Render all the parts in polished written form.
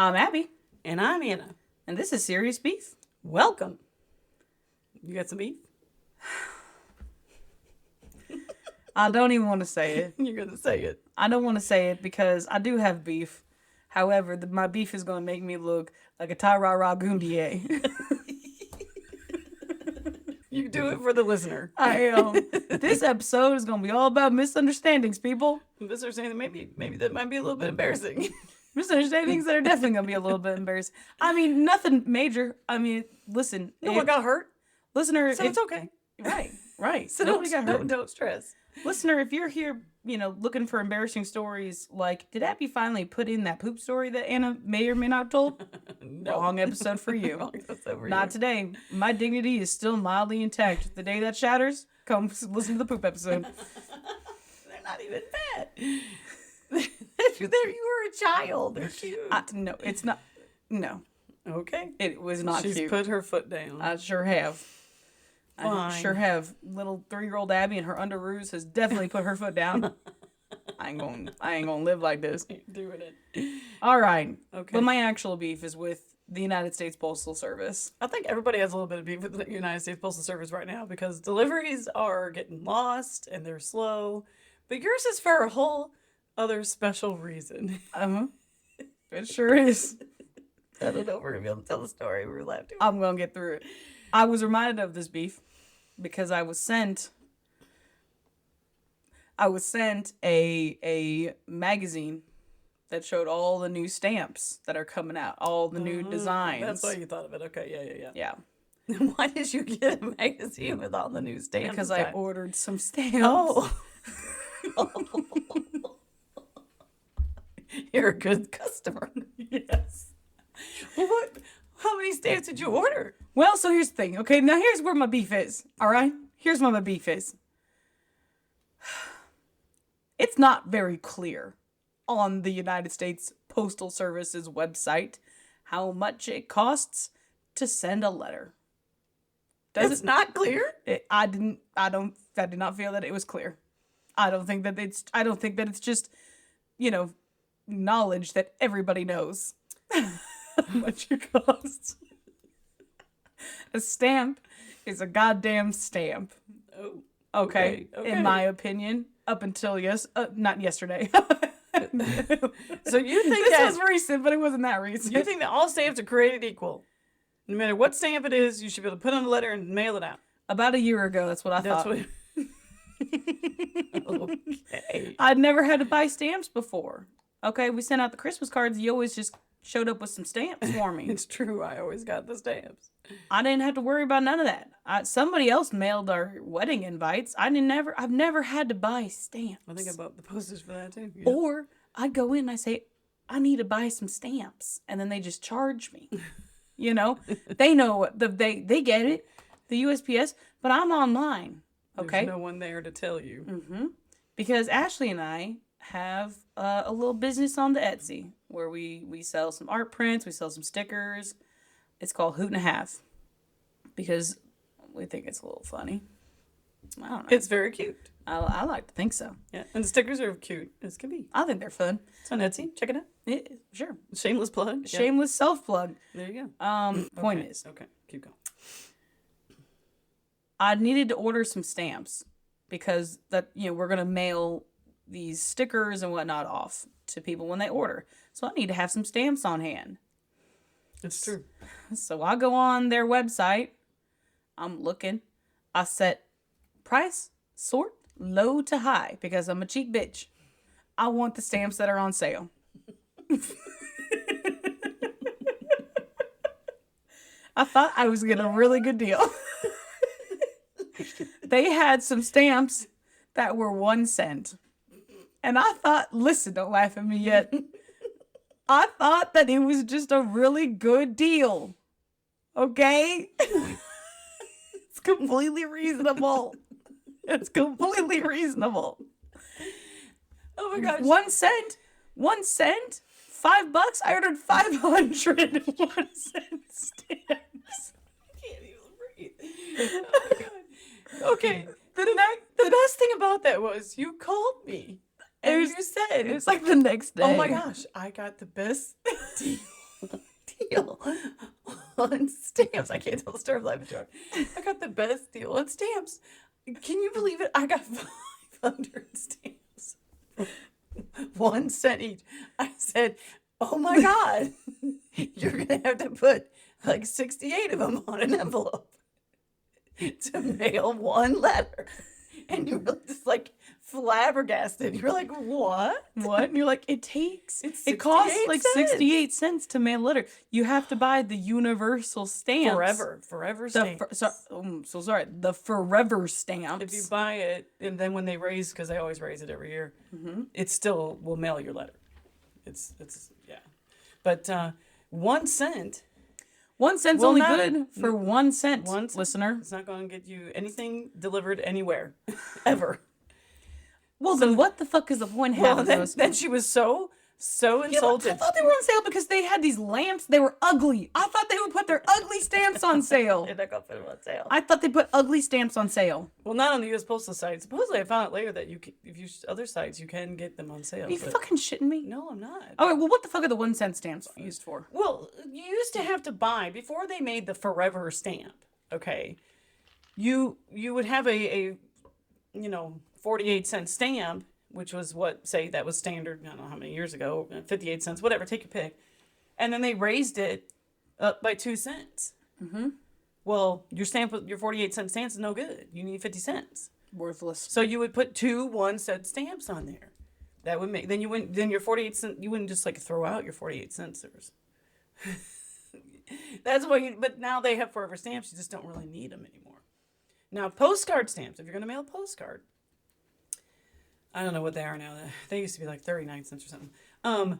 I'm Abby, And I'm Anna. and this is Serious Beef. Welcome. You got some beef? I don't even want to say it. You're going to say it. I don't want to say it because I do have beef. However, my beef is going to make me look like a Ty-Ra-Ra Goondier. You do it for the listener. I am. This episode is going to be all about misunderstandings, people. Misunderstanding, maybe that might be a little bit embarrassing. Misunderstandings that are definitely going to be a little bit embarrassing. I mean, nothing major. I mean, listen. No one got hurt, Listener, so it's okay. Right. So Nobody got hurt. don't stress. Listener, if you're here, looking for embarrassing stories, like, did Abby finally put in that poop story that Anna may or may not have told? No. Wrong episode for you. Wrong episode for Not you. today. My dignity is still mildly intact. The day that shatters, come listen to the poop episode. They're not even bad. You were a child. They're cute. No, it's not. No, Okay. it was not She's cute. put her foot down. I sure have. I Fine. sure have. Little 3-year-old Abby and her underoos has definitely put her foot down. I ain't gonna live like this. Doing it. All right. Okay. But my actual beef is with the United States Postal Service. I think everybody has a little bit of beef with the United States Postal Service right now because deliveries are getting lost and they're slow. But yours is for a whole other special reason. It sure is. I don't know if we're going to be able to tell the story. We're allowed to. I'm gonna get through it. I was reminded of this beef because I was sent a magazine that showed all the new stamps that are coming out, all the new designs. That's why you thought of it. Okay, yeah. Yeah, Why did you get a magazine with all the new stamps? because I ordered some stamps. Oh. You're a good customer. Yes. What? How many stamps did you order? Well, so here's the thing. Okay, now here's where my beef is. All right? Here's where my beef is. It's not very clear on the United States Postal Service's website how much it costs to send a letter. It's not clear. I did not feel that it was clear. I don't think that it's just, knowledge that everybody knows how much it costs. A stamp is a goddamn stamp. Oh. Okay. Okay. In my opinion, up until not yesterday. So you think This was recent, but it wasn't that recent. you think that all stamps are created equal? No matter what stamp it is, you should be able to put on a letter and mail it out. About a year ago, that's what I That's thought. what. Okay. I'd never had to buy stamps before. Okay, we sent out the Christmas cards. You always just showed up with some stamps for me. It's true. I always got the stamps. I didn't have to worry about none of that. Somebody else mailed our wedding invites. I've never had to buy stamps. I think I bought the postage for that too. Yeah. Or I'd go in and I say, I need to buy some stamps, and then they just charge me. They know they get it, the USPS, but I'm online. Okay, There's no one there to tell you. because Ashley and I have a little business on the Etsy where we sell some art prints, we sell some stickers. It's called Hoot and a Half because we think it's a little funny. I don't know. It's very cute. I like to think so. Yeah, and the stickers are cute as can be. I think they're fun. It's on Etsy. Check it out. Yeah, sure. Shameless plug. Yeah. Shameless self-plug. There you go. Point Okay. is, Okay, keep going. I needed to order some stamps because we're gonna mail these stickers and whatnot off to people when they order. So I need to have some stamps on hand. It's true. So I go on their website. I'm looking. I set price, sort, low to high because I'm a cheap bitch. I want the stamps that are on sale. I thought I was getting a really good deal. They had some stamps that were 1 cent. And I thought, listen, don't laugh at me yet. I thought that it was just a really good deal. Okay? It's completely reasonable. It's completely reasonable. Oh my gosh. 1 cent? 1 cent? $5? I ordered 500 1 cent stamps. I can't even breathe. Oh my God. Okay. The best thing about that was you called me. And you said, It was like the next day. oh my gosh, I got the best deal. on stamps. I can't tell the story of life story. I got the best deal on stamps. Can you believe it? I got 500 stamps. 1 cent each. I said, oh my God, you're going to have to put like 68 of them on an envelope to mail one letter. And you were just like flabbergasted. You were like, what? What? And you're like, it costs 68 like cents. 68 cents to mail a letter. You have to buy the universal stamps. Forever The stamps. sorry, the forever stamps. If you buy it, and then when they raise, because they always raise it every year, it still will mail your letter. It's yeah. But 1 cent. 1 cent's Well, only not- good for 1 cent, 1 cent. listener. It's not going to get you anything delivered anywhere, ever. Well, then what the fuck is the point of Well, having then, those? then she was so Yeah, but I insulted. thought they were on sale because they had these lamps. They were ugly. I thought they would put their ugly stamps on sale. They're not going to put them on sale. I thought they put ugly stamps on sale. Well, not on the U.S. Postal site. Supposedly, I found out later that if you other sites, you can get them on sale. Are you but- fucking shitting me? No, I'm not. Okay, well, what the fuck are the 1 cent stamps used for? Well, you used to have to buy before they made the forever stamp. Okay, you would have a 48-cent stamp, which was that was standard. I don't know how many years ago, 58 cents, whatever. Take your pick, and then they raised it up by 2 cents. Mm-hmm. Well, your 48-cent stamp is no good. You need 50 cents. Worthless. So you would put 2 1-cent stamps on there. That would make then your 48 cent. You wouldn't just like throw out your 48 cents. That's why. But now they have forever stamps. You just don't really need them anymore. Now postcard stamps. If you're going to mail a postcard, I don't know what they are now. They used to be like 39 cents or something.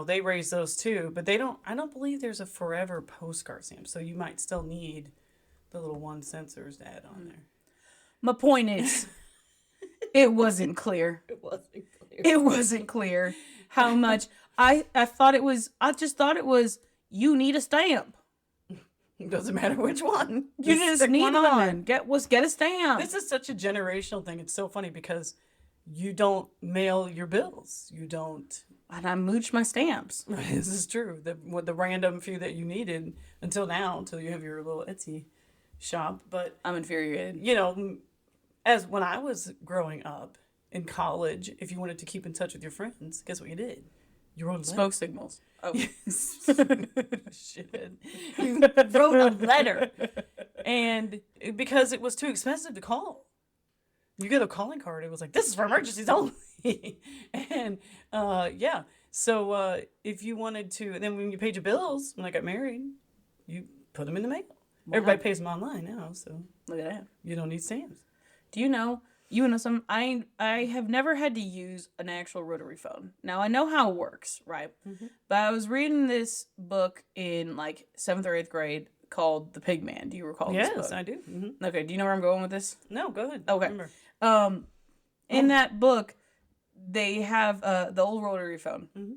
They raised those too, but they don't. I don't believe there's a forever postcard stamp. So you might still need the little 1 centers to add on there. My point is, it wasn't clear. It wasn't clear. It wasn't clear how much. I thought it was. I just thought it was. You need a stamp. It doesn't matter which one. You just stick need one on there. one. Get a stamp. This is such a generational thing. It's so funny because you don't mail your bills. You don't. And I mooch my stamps. This is true. The random few that you needed until you have your little Etsy shop. But I'm infuriated. as when I was growing up in college, if you wanted to keep in touch with your friends, guess what you did? You wrote a letter. Smoke signals. Oh, Shit. You wrote a letter. And because it was too expensive to call. You get a calling card, it was like, this is for emergencies only. And yeah. So if you wanted to, then when you paid your bills, when I got married, you put them in the mail. Wow. Everybody pays them online now, so look at that. You don't need stamps. Do you know some? I have never had to use an actual rotary phone. Now I know how it works, right? Mm-hmm. But I was reading this book in like 7th or 8th grade called The Pigman. Do you recall this book? Yes, I do. Mm-hmm. Okay. Do you know where I'm going with this? No, go ahead. Okay. In that book, they have the old rotary phone. Mm-hmm.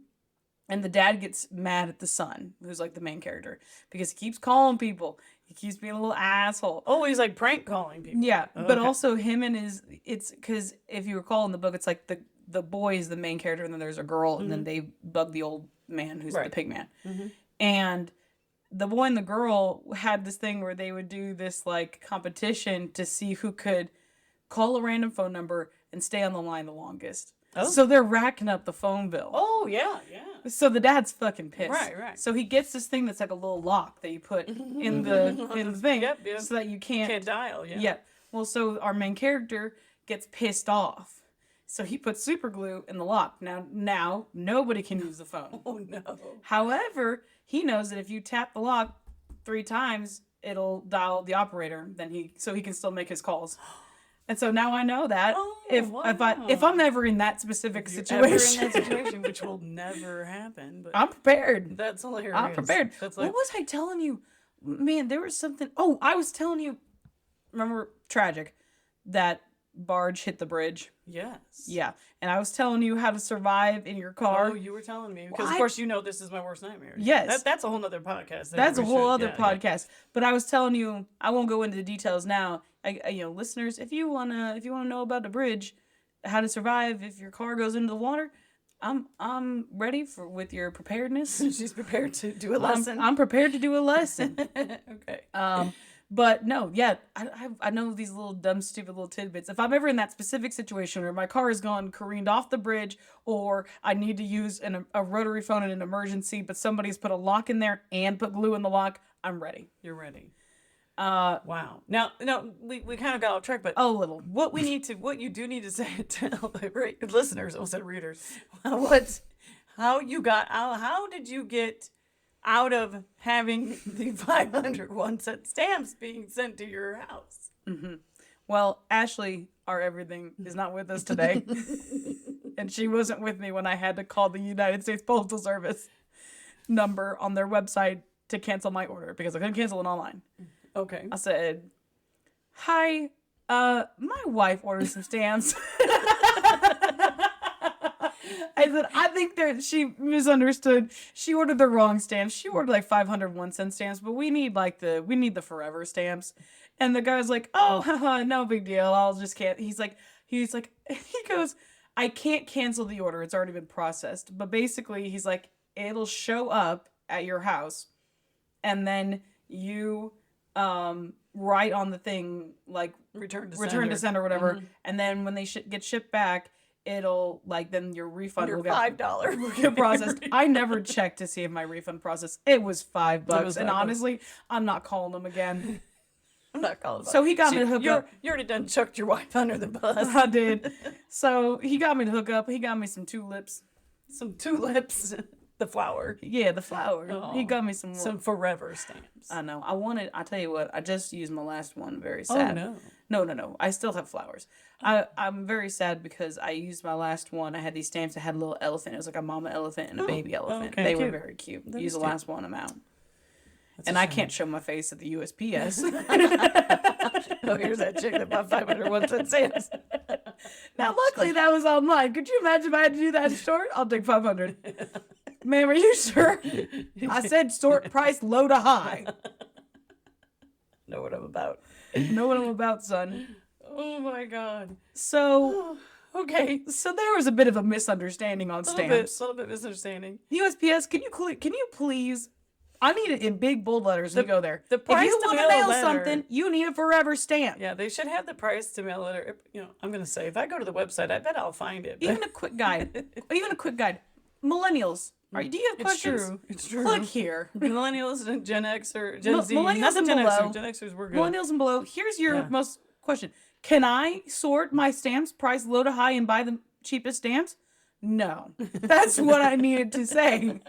And the dad gets mad at the son, who's like the main character, because he keeps calling people. He keeps being a little asshole. Oh, he's like prank calling people. Yeah, but also him and it's because if you recall in the book, it's like the boy is the main character, and then there's a girl, and then they bug the old man who's the pig man. Mm-hmm. And the boy and the girl had this thing where they would do this like competition to see who could call a random phone number and stay on the line the longest. Oh. So they're racking up the phone bill. Oh, yeah. So the dad's fucking pissed. Right. So he gets this thing that's like a little lock that you put in the thing so that you can't dial. Yeah. Yeah. Well, so our main character gets pissed off. So he puts super glue in the lock. Now nobody can use the phone. Oh, no. However, he knows that if you tap the lock 3 times, it'll dial the operator. So he can still make his calls. And so now I know that if I'm ever in that specific situation, which will never happen, but I'm prepared. That's hilarious. I'm prepared. What was I telling you? Man, there was something. Oh, I was telling you. Remember, tragic, that barge hit the bridge. Yes. Yeah, and I was telling you how to survive in your car. Oh, you were telling me because of course this is my worst nightmare. Yes, that's a whole other podcast. That's a whole other podcast. Yeah. But I was telling you, I won't go into the details now. Listeners, if you wanna know about the bridge, how to survive if your car goes into the water, I'm ready for with your preparedness. She's prepared to do a lesson. I'm prepared to do a lesson. Okay. But no, yeah, I know these little dumb, stupid little tidbits. If I'm ever in that specific situation where my car has gone careened off the bridge, or I need to use a rotary phone in an emergency, but somebody's put a lock in there and put glue in the lock, I'm ready. You're ready. Wow. Now, we kind of got off track, but A little. what you do need to say, tell the listeners, almost said readers, how did you get out of having the 500 1-cent stamps being sent to your house? Well, Ashley, our everything, is not with us today. And she wasn't with me when I had to call the United States Postal Service number on their website to cancel my order because I couldn't cancel it online. Okay. I said, "Hi, my wife ordered some stamps." I said, "I think that she misunderstood. She ordered the wrong stamps. She ordered like 500 1-cent stamps, but we need the forever stamps." And the guy's like, "Oh, haha, no big deal. I'll just can't." He's like, he goes, "I can't cancel the order. It's already been processed." But basically, he's like, "It'll show up at your house, and then you write on the thing like Return to sender or whatever, and then when they get shipped back, it'll then your refund Your will get $5 get processed." I never checked to see if my refund processed. It was $5, and honestly, I'm not calling them again. I'm not calling. So he got me to hook up. You already done chucked your wife under the bus. I did. So he got me to hook up. He got me some tulips. Some tulips, the flower. Yeah, the flower. Oh, He got me some forever stamps. I know. I tell you what, I just used my last one. Very sad. Oh, no. No. I still have flowers. I'm very sad because I used my last one. I had these stamps that had a little elephant. It was like a mama elephant and a baby elephant. okay, They were cute. very cute. That Use is the cute. last one, I'm out. That's And a I shame. can't show my face at the USPS. Oh, here's that chick that bought 500 1-cent stamps. Now, luckily, that was online. Could you imagine if I had to do that in store? I'll take 500. Ma'am, are you sure? I said sort price low to high. Know what I'm about. Know what I'm about, son. Oh my God. So, Okay. so there was a bit of a misunderstanding on stamps. A little bit misunderstanding. USPS, can you please? I need it in big bold letters when you go there. the price if you to want mail to a mail letter- something, you need a forever stamp. Yeah, they should have the price to mail a letter. I'm gonna say if I go to the website, I bet I'll find it. Even a quick guide. Millennials. Do you have questions? It's true. Click here. Millennials and Gen X or Gen Z. Millennials Not the and Gen below. Xers. Gen Xers were good. Millennials and below. Here's your Yeah. most question. Can I sort my stamps price low to high and buy the cheapest stamps? No. That's what I needed to say.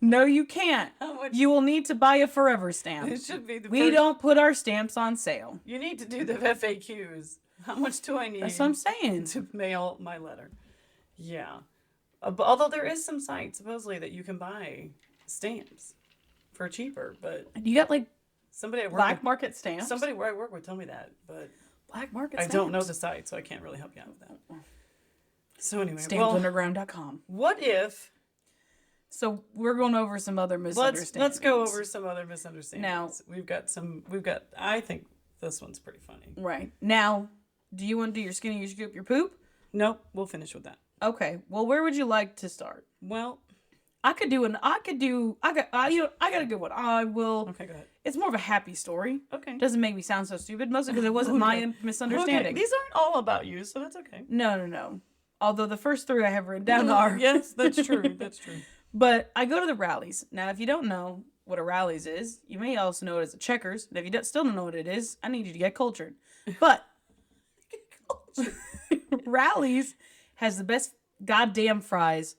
No, you can't. How much- You will need to buy a forever stamp. It should be the We first- don't put our stamps on sale. You need to do the FAQs. How much do I need That's what I'm saying. to mail my letter? Yeah. But although there is some sites supposedly that you can buy stamps for cheaper, but You got somebody at work black with, market stamps? somebody where I work would tell me that, but Black market I stamps. don't know the site, so I can't really help you out with that. So anyway, Stampsunderground.com. what if So we're going over some other misunderstandings. let's go over some other misunderstandings. Now- we've got I think this one's pretty funny. Right. Now, do you want to do your skinny, your scoop, your poop? Nope, we'll finish with that. Okay. Well, where would you like to start? Well, I got a good one. I will. okay, go ahead. It's more of a happy story. Okay. Doesn't make me sound so stupid, mostly because it wasn't my misunderstanding. Okay. These aren't all about you, so that's okay. No. Although the first three I have written down are. Yes, that's true. That's true. But I go to the rallies. Now, if you don't know what a rallies is, you may also know it as a checkers. And if you still don't know what it is, I need you to get cultured. But rallies has the best goddamn fries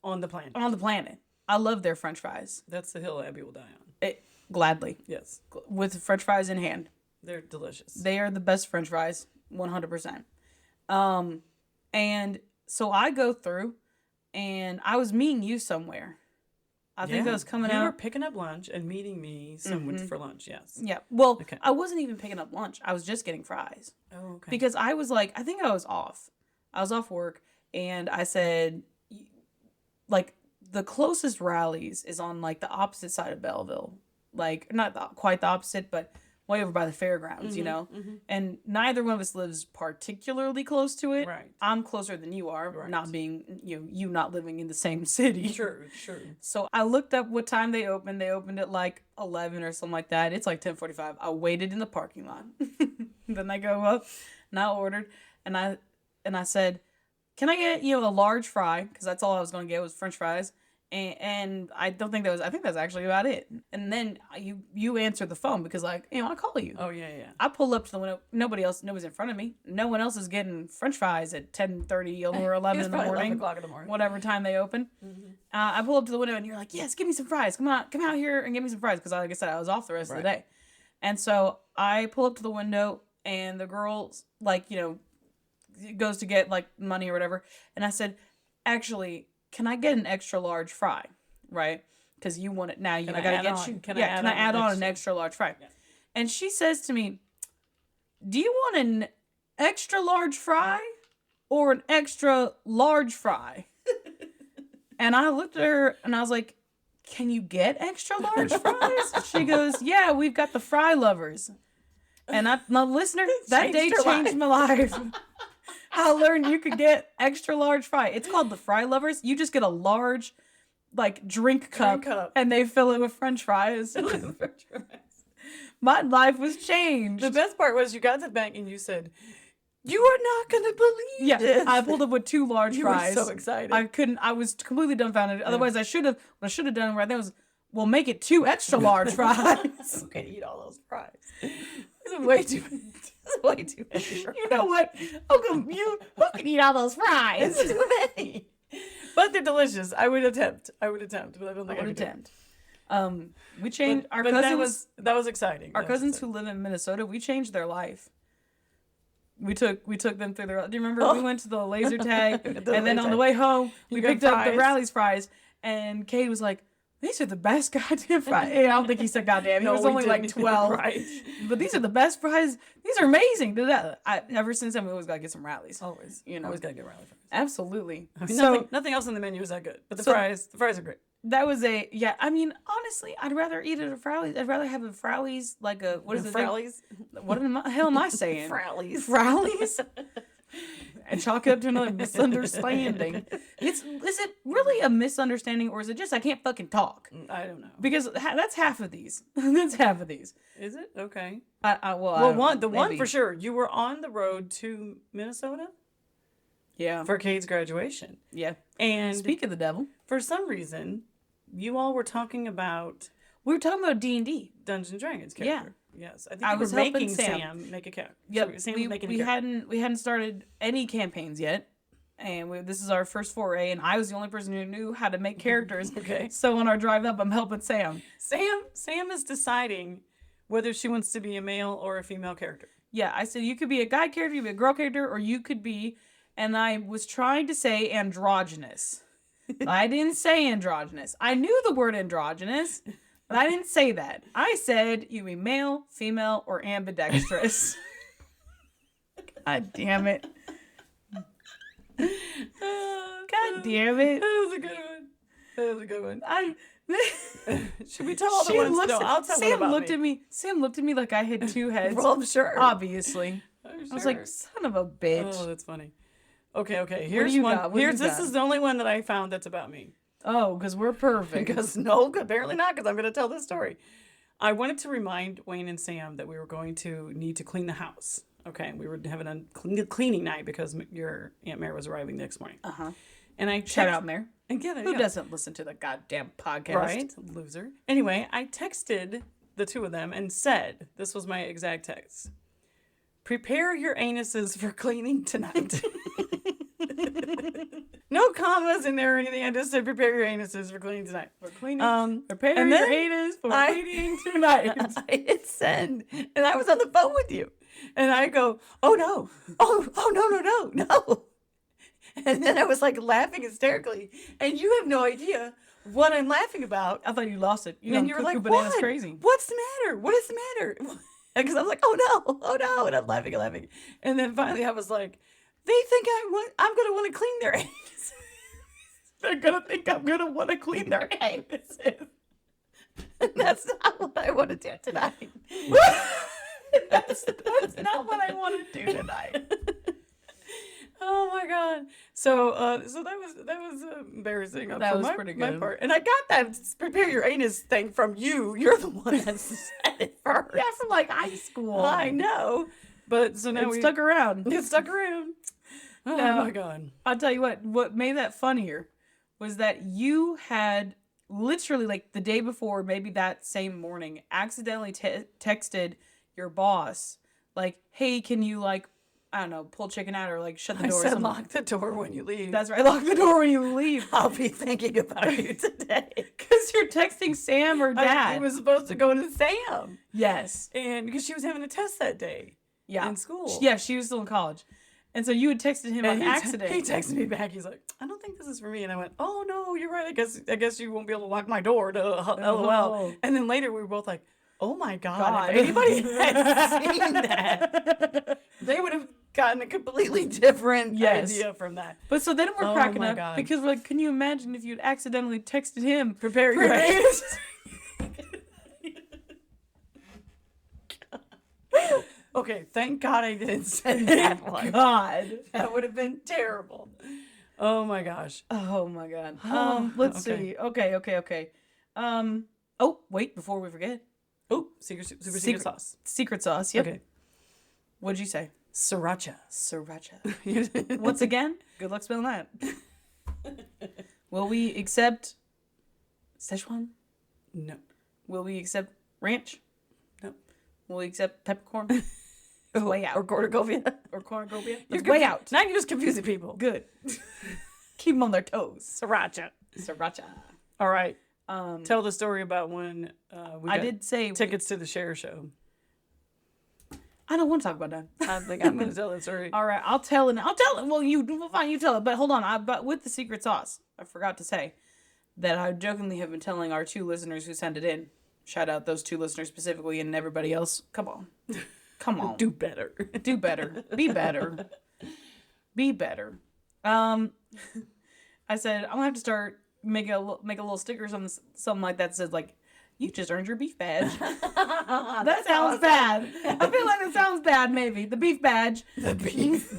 On the planet. on the planet. I love their French fries. That's the hill Abby will die on. Gladly. Yes, With French fries in hand. they're delicious. They are the best French fries, 100%. And so I go through, and I was meeting you somewhere. I think I was coming You were out. picking up lunch and meeting me somewhere for lunch. Yes. Yeah. Well, Okay. I wasn't even picking up lunch. I was just getting fries. Oh, okay. Because I was like, I think I was off. I was off work, and I said, like, the closest rallies is on, like, the opposite side of Belleville. Like, not quite the opposite, but way over by the fairgrounds, you know? And neither one of us lives particularly close to it. Right. I'm closer than you are, Right. not being, you not living in the same city. Sure. So I looked up what time they opened. They opened at like 11 or something like that. It's like 10:45. I waited in the parking lot. Then I go up and I ordered and I said, "Can I get, a large fry?" Because that's all I was going to get was French fries. And I don't think I think that's actually about it. And then you answer the phone because I call you. Oh, yeah. I pull up to the window. Nobody's in front of me. No one else is getting French fries at 10:30 or 11 in the morning. 11 o'clock in the morning. Whatever time they open. I pull up to the window and you're like, "Yes, give me some fries. Come out here and give me some fries." Because like I said, I was off the rest of the day. And so I pull up to the window and the girl's like, goes to get like money or whatever. And I said, "Actually, can I get an extra large fry?" Right? Because you want it now. I gotta get you. Can I add on an extra large fry? Yeah. And she says to me, "Do you want an extra large fry or an extra large fry?" And I looked at her and I was like, "Can you get extra large fries?" She goes, "Yeah, we've got the fry lovers." And my listener, that day changed my life. I learned you could get extra large fry. It's called the Fry Lovers. You just get a large, like, drink cup. And they fill it with French fries. My life was changed. The best part was you got to the bank and you said, "You are not going to believe this." I pulled up with 2 large fries. You were so excited. I was completely dumbfounded. Otherwise, what I should have done right there was, well, make it 2 extra large fries. I'm going to eat all those fries. This is way too extra. You know what? Who can eat all those fries? It's too many. But they're delicious. I would attempt, but I don't think I would attempt. We changed our cousins. That was exciting. Our cousins who live in Minnesota, we changed their life. We took them through their. Do you remember we went to the laser tag, and then on the way home we picked up the Rally's fries, and Kate was like, "These are the best goddamn fries." I don't think he said goddamn. He was only like 12. Right. But these are the best fries. These are amazing. Ever since then, we always got to get some Rally's. Always. Always got to get Rally fries. Absolutely. I mean, nothing else on the menu is that good. But the fries are great. That was honestly, I'd rather eat it at a Frowley's. I'd rather have a Frowley's, like a, what is it? Frowley's? What in the hell am I saying? Frowley's. Frowley's? And chalk it up to another misunderstanding. Is it really a misunderstanding, or is it just I can't fucking talk? I don't know. Because that's half of these. That's half of these. Is it? Okay. One for sure. You were on the road to Minnesota? Yeah. For Kate's graduation. Yeah. And speak of the devil. For some reason, you all were talking about... We were talking about D&D. Dungeons and Dragons character. Yeah. Yes. I think I was making Sam make a character. Yep. So we hadn't started any campaigns yet. And this is our first foray, and I was the only person who knew how to make characters. Okay. So on our drive up, I'm helping Sam. Sam is deciding whether she wants to be a male or a female character. Yeah, I said you could be a guy character, you could be a girl character, or you could be, and I was trying to say androgynous. I didn't say androgynous. I knew the word androgynous, but I didn't say that. I said you be male, female, or ambidextrous. God damn it. God damn it. That was a good one. Should we tell all the ones? No, I'll tell Sam looked at me. Sam looked at me like I had 2 heads. Well, I'm sure. Obviously. I was like, son of a bitch. Oh, that's funny. Okay. Here's one. This is the only one that I found that's about me. Oh, because we're perfect. Apparently not, because I'm going to tell this story. I wanted to remind Wayne and Sam that we were going to need to clean the house. Okay, we were having a cleaning night because your Aunt Mary was arriving the next morning. And I shout out Mary. Who doesn't listen to the goddamn podcast? Right, loser. Anyway, I texted the 2 of them and said, this was my exact text: "Prepare your anuses for cleaning tonight." No commas in there or anything. I just said, "Prepare your anuses for cleaning tonight." For cleaning. Prepare your anus for cleaning tonight. I hit send, and I was on the phone with you, and I go, "Oh no! Oh no!" And then I was like laughing hysterically, and you have no idea what I'm laughing about. I thought you lost it. And you were like, "What? Crazy. What's the matter? What is the matter?" Because I'm like, "Oh no!" And I'm laughing. And then finally, I was like, "They think I'm gonna want to clean their anuses. They're gonna think I'm gonna want to clean their anuses." And that's not what I want to do tonight. That's not what I want to do tonight. Oh my god! So, so that was embarrassing. That for was my, pretty my good. part, and I got that prepare your anus thing from you. You're the one that said it first. Yeah, from like high school. I know, but so now It stuck around. It stuck around. Oh Now, my god! I'll tell you what made that funnier was that you had literally like the day before, maybe that same morning, accidentally texted your boss, like, hey, can you like, I don't know, pull chicken out or like shut the I door or said something. lock the door when you leave. That's right, lock the door when you leave. I'll be thinking about you today. Because you're texting Sam or Dad. I was supposed to go to Sam. Yes. And because she was having a test that day. Yeah. In school. Yeah, she was still in college. And so you had texted him on accident. He texted me back. He's like, I don't think this is for me. And I went, oh no, you're right. I guess you won't be able to lock my door to LOL. Oh. And then later we were both like, oh my God. If anybody had seen that, they would have gotten a completely different idea from that. But so then we're cracking up because we're like, can you imagine if you'd accidentally texted him, prepare your anus? Okay, thank God I didn't send that one. God, that would have been terrible. Oh my gosh. Oh my God. Let's see. Okay. Oh, wait, before we forget. Oh, secret sauce. Secret sauce. Yep. Okay. What'd you say? Sriracha. Once again, good luck spelling that. Will we accept Szechuan? No. Will we accept ranch? No. Will we accept peppercorn? It's way out. Or cornucopia. It's way out. Now you're just confusing people. Good. Keep them on their toes. Sriracha. All right. Tell the story about when I did say tickets to the Cher show. I don't want to talk about that. I think I'm going to tell that story. All right, I'll tell it. Well, fine, you tell it. But hold on, but with the secret sauce, I forgot to say that I jokingly have been telling our 2 listeners who sent it in. Shout out those 2 listeners specifically and everybody else. Come on. Do better. Do better. Be better. Be better. I said I'm gonna have to start make a little sticker or something like that says like, you just earned your beef badge. That sounds bad. I feel like it sounds bad. Maybe the beef badge. The beef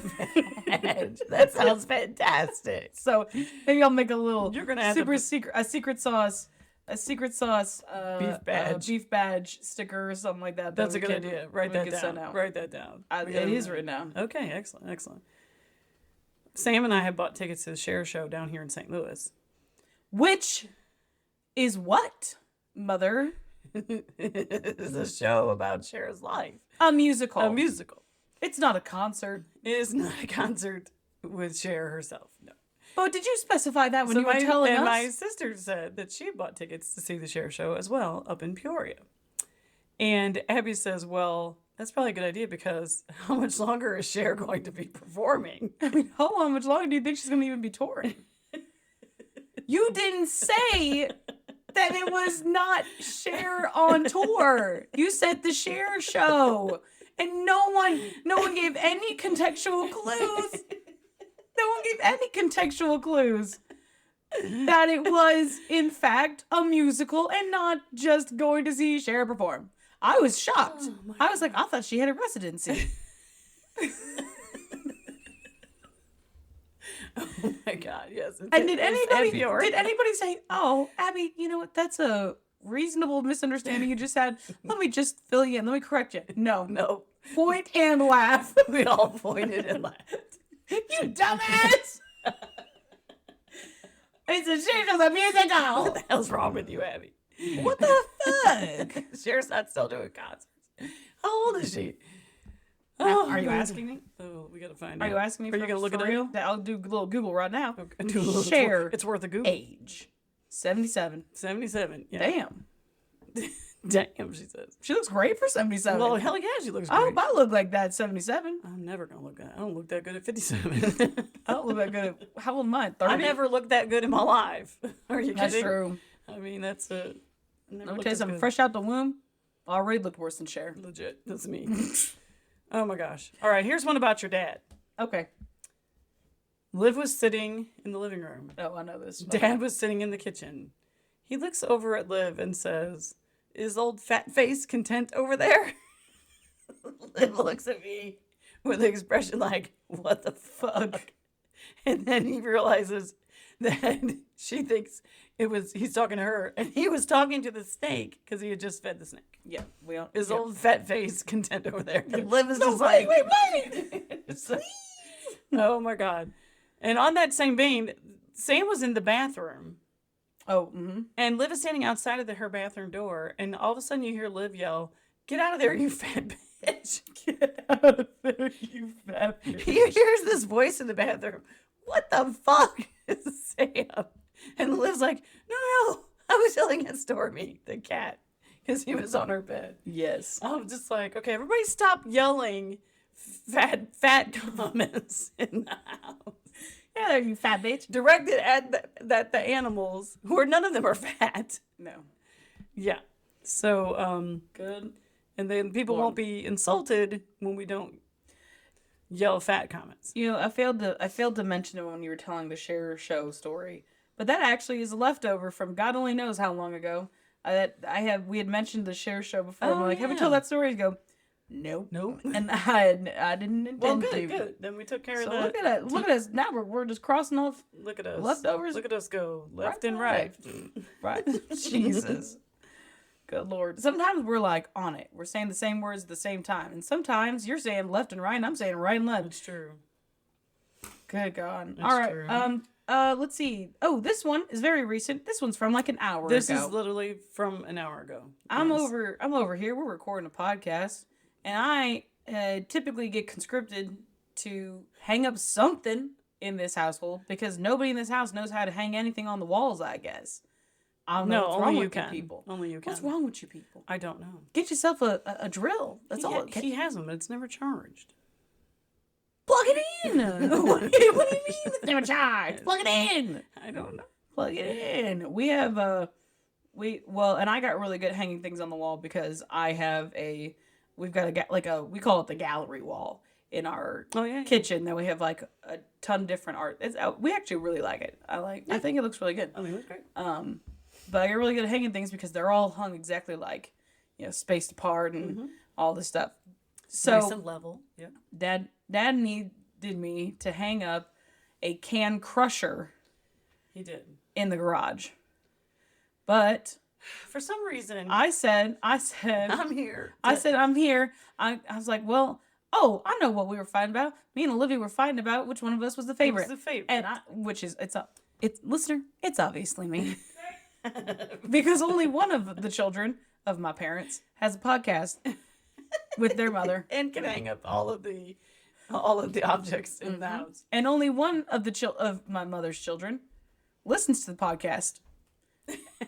badge. That sounds fantastic. So maybe I'll make a little. You're gonna have secret sauce beef badge sticker or something like that. That's a good idea. Write that down. It is written down. Okay, excellent. Sam and I have bought tickets to the Cher show down here in St. Louis. Which is what, Mother? It's a show about Cher's life. A musical. It's not a concert. It is not a concert with Cher herself. No. But did you specify that when you were telling us? And my sister said that she bought tickets to see the Cher show as well up in Peoria. And Abby says, well, that's probably a good idea because how much longer is Cher going to be performing? I mean, how much longer do you think she's going to even be touring? You didn't say that it was not Cher on tour. You said the Cher show. And no one gave any contextual clues. No one gave any contextual clues that it was, in fact, a musical and not just going to see Cher perform. I was shocked. I was like, I thought she had a residency. Oh my God, yes. And did anybody say, oh, Abby, you know what? That's a reasonable misunderstanding you just had. Let me just fill you in. Let me correct you. No. Point and laugh. We all pointed and laughed. You dumbass! It's a shit of the musical. What the hell's wrong with you, Abby? What the fuck? Cher's not still doing concerts. How old is she? Are you asking me? Oh, we gotta find out. Are you asking me? Are you gonna look it up? I'll do a little Google right now. Okay. Cher. It's worth a Google. Age 77. 77. Yeah. Damn. Damn, she says. She looks great for 77. Well, hell yeah, she looks great. I hope I look like that at 77. I'm never gonna look that. I don't look that good at 57. I don't look that good at, how old am I? 30? I never looked that good in my life. Are you kidding? That's true. I mean, that's a. Let me tell you something. Fresh out the womb, already looked worse than Cher. Legit. That's me. Oh my gosh. All right, here's one about your dad. Okay. Liv was sitting in the living room. Oh, I know this. Dad was sitting in the kitchen. He looks over at Liv and says, is old fat face content over there? Liv looks at me with an expression like, what the fuck? And then he realizes that she thinks he's talking to her, and he was talking to the snake because he had just fed the snake. Yeah, we all, His yeah. old fat face content over there. Yeah. Liv is No, just wait, like, wait. It's like, oh my God. And on that same vein, Sam was in the bathroom, Oh, mm-hmm. and Liv is standing outside of her bathroom door, and all of a sudden you hear Liv yell, "Get out of there, you fat bitch." Get out of there, you fat bitch. He hears this voice in the bathroom. What the fuck is Sam? And Liv's like, no, I was yelling at Stormy, the cat, because he was on her bed. Yes. I'm just like, okay, everybody stop yelling fat comments in the house. Yeah, there, you fat bitch. Directed at the animals, who are none of them are fat. No. Yeah. So, good. And then people won't be insulted when we don't yell fat comments. You know, I failed to mention it when you were telling the Share Show story, but that actually is a leftover from God only knows how long ago. We had mentioned the Share Show before. I'm like, have we told that story? You go, nope. And I didn't intend to. Good. Then we took care So of that. look at us. Now we're just crossing off. Look at us. Leftovers. Look at us go left and right. Right. Jesus. Good Lord. Sometimes we're like on it. We're saying the same words at the same time. And sometimes you're saying left and right and I'm saying right and left. That's true. Good God. That's all right. true. Let's see. Oh, this one is very recent. This one's from like an hour This ago. is literally from an hour ago. I'm over here. We're recording a podcast. And I typically get conscripted to hang up something in this household because nobody in this house knows how to hang anything on the walls, I guess. I don't know what's wrong with you people. Only you can. What's wrong with you people? I don't know. Get yourself a drill. That's all. He has them, but it's never charged. Plug it in. What do you mean it's never charged? Plug it in. I don't know. Plug it in. We have and I got really good at hanging things on the wall because we've got we call it the gallery wall in our kitchen. That we have like a ton of different art. We actually really like it. I think it looks really good. I think it's great. But I get really good at hanging things because they're all hung exactly like, spaced apart and all this stuff. So nice and level. Yeah. Dad needed me to hang up a can crusher. He did. In the garage. But for some reason I said I'm here. I'm here. I was like, well, I know what we were fighting about. Me and Olivia were fighting about which one of us was the favorite. Who's the favorite? And it's listener, it's obviously me. Because only one of the children of my parents has a podcast with their mother and can hang up all of the objects in the house. And only one of of my mother's children listens to the podcast.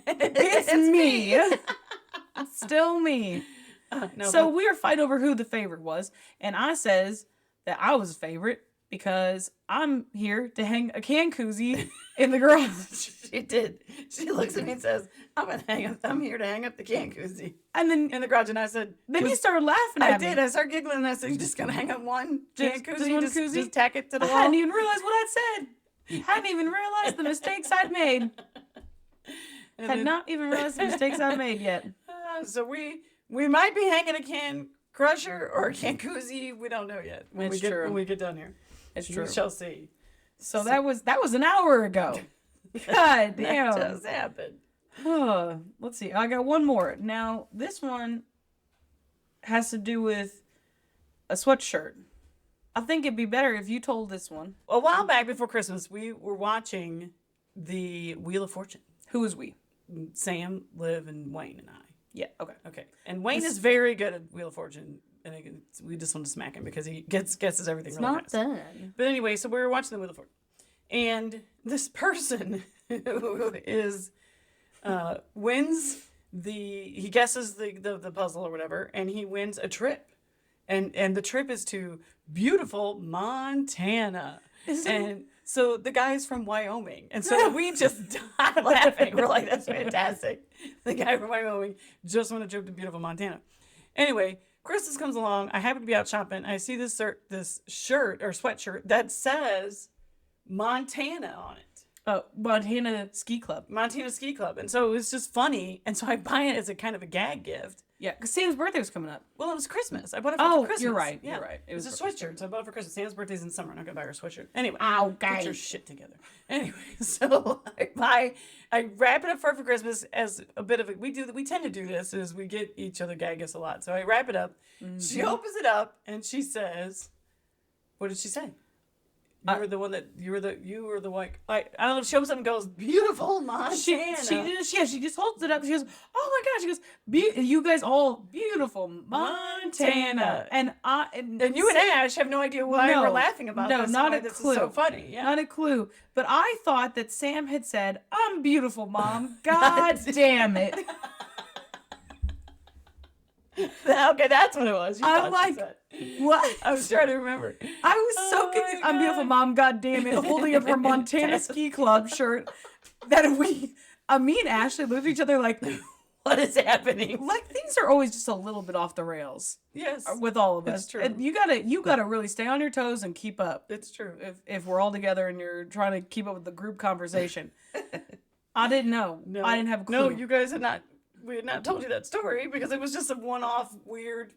It's me. It's still me. So we were fighting over who the favorite was, and I says that I was a favorite because I'm here to hang a can koozie in the garage. She did. She looks at me and says, I'm here to hang up the can koozie. And then in the garage, and I said, then you started laughing at me. I did. I started giggling, and I said, "You're just gonna hang up one can koozie? Just tack it to the wall?" I hadn't even realized what I'd said. Hadn't even realized the mistakes I'd made. Had not even realized the mistakes I'd made yet. So we might be hanging a can crusher or a can koozie. We don't know yet. When we get down here, it's true. We shall see. So that was an hour ago. God damn. That just happened. Let's see. I got one more. Now, this one has to do with a sweatshirt. I think it'd be better if you told this one. A while back before Christmas, we were watching the Wheel of Fortune. Who is we? Sam, Liv, and Wayne and I. Yeah, okay. Okay. And Wayne is very good at Wheel of Fortune. And we just want to smack him because he guesses everything really fast. It's not done. But anyway, so we were watching the Wheel of Fortune. And this person who is wins he guesses the puzzle or whatever, and he wins a trip. And the trip is to beautiful Montana. And so the guy's from Wyoming. And so we just died laughing. We're like, that's fantastic. The guy from Wyoming just won a trip to beautiful Montana. Anyway, Christmas comes along. I happen to be out shopping. I see this shirt or sweatshirt that says Montana on it. Montana Ski Club. Montana Ski Club. And so it was just funny. And so I buy it as a kind of a gag gift. Yeah, because Sam's birthday was coming up. Well, it was Christmas. I bought it for Christmas. You're right. Yeah. You're right. It was a sweatshirt, so I bought it for Christmas. Sam's birthday's in summer, and I'm going to buy her a sweatshirt. Anyway, get your shit together. Anyway, so I wrap it up for her for Christmas as a bit of a, we tend to do this, is we get each other gag gifts a lot. So I wrap it up. Mm-hmm. She opens it up, and she says, what did she say? You were the one that you were the one. I don't know. She opens up and goes, "Beautiful Montana." She just holds it up. She goes, "Oh my gosh!" She goes, "You guys all beautiful Montana." And you and Ash have no idea why we're laughing about this. No, not a this clue. Is so funny. Yeah. Not a clue. But I thought that Sam had said, "I'm beautiful, Mom." God damn it. Okay, that's what it was. I'm like, what? I was trying to remember. I was so confused. I'm beautiful, Mom. God damn it! Holding up her Montana Ski Club shirt. That me and Ashley looked at each other like, what is happening? Like things are always just a little bit off the rails. Yes, with all of us. It's true. And you gotta really stay on your toes and keep up. It's true. If we're all together and you're trying to keep up with the group conversation. I didn't know. No, I didn't have a clue. No, you guys had not. We had not told you that story because it was just a one-off weird.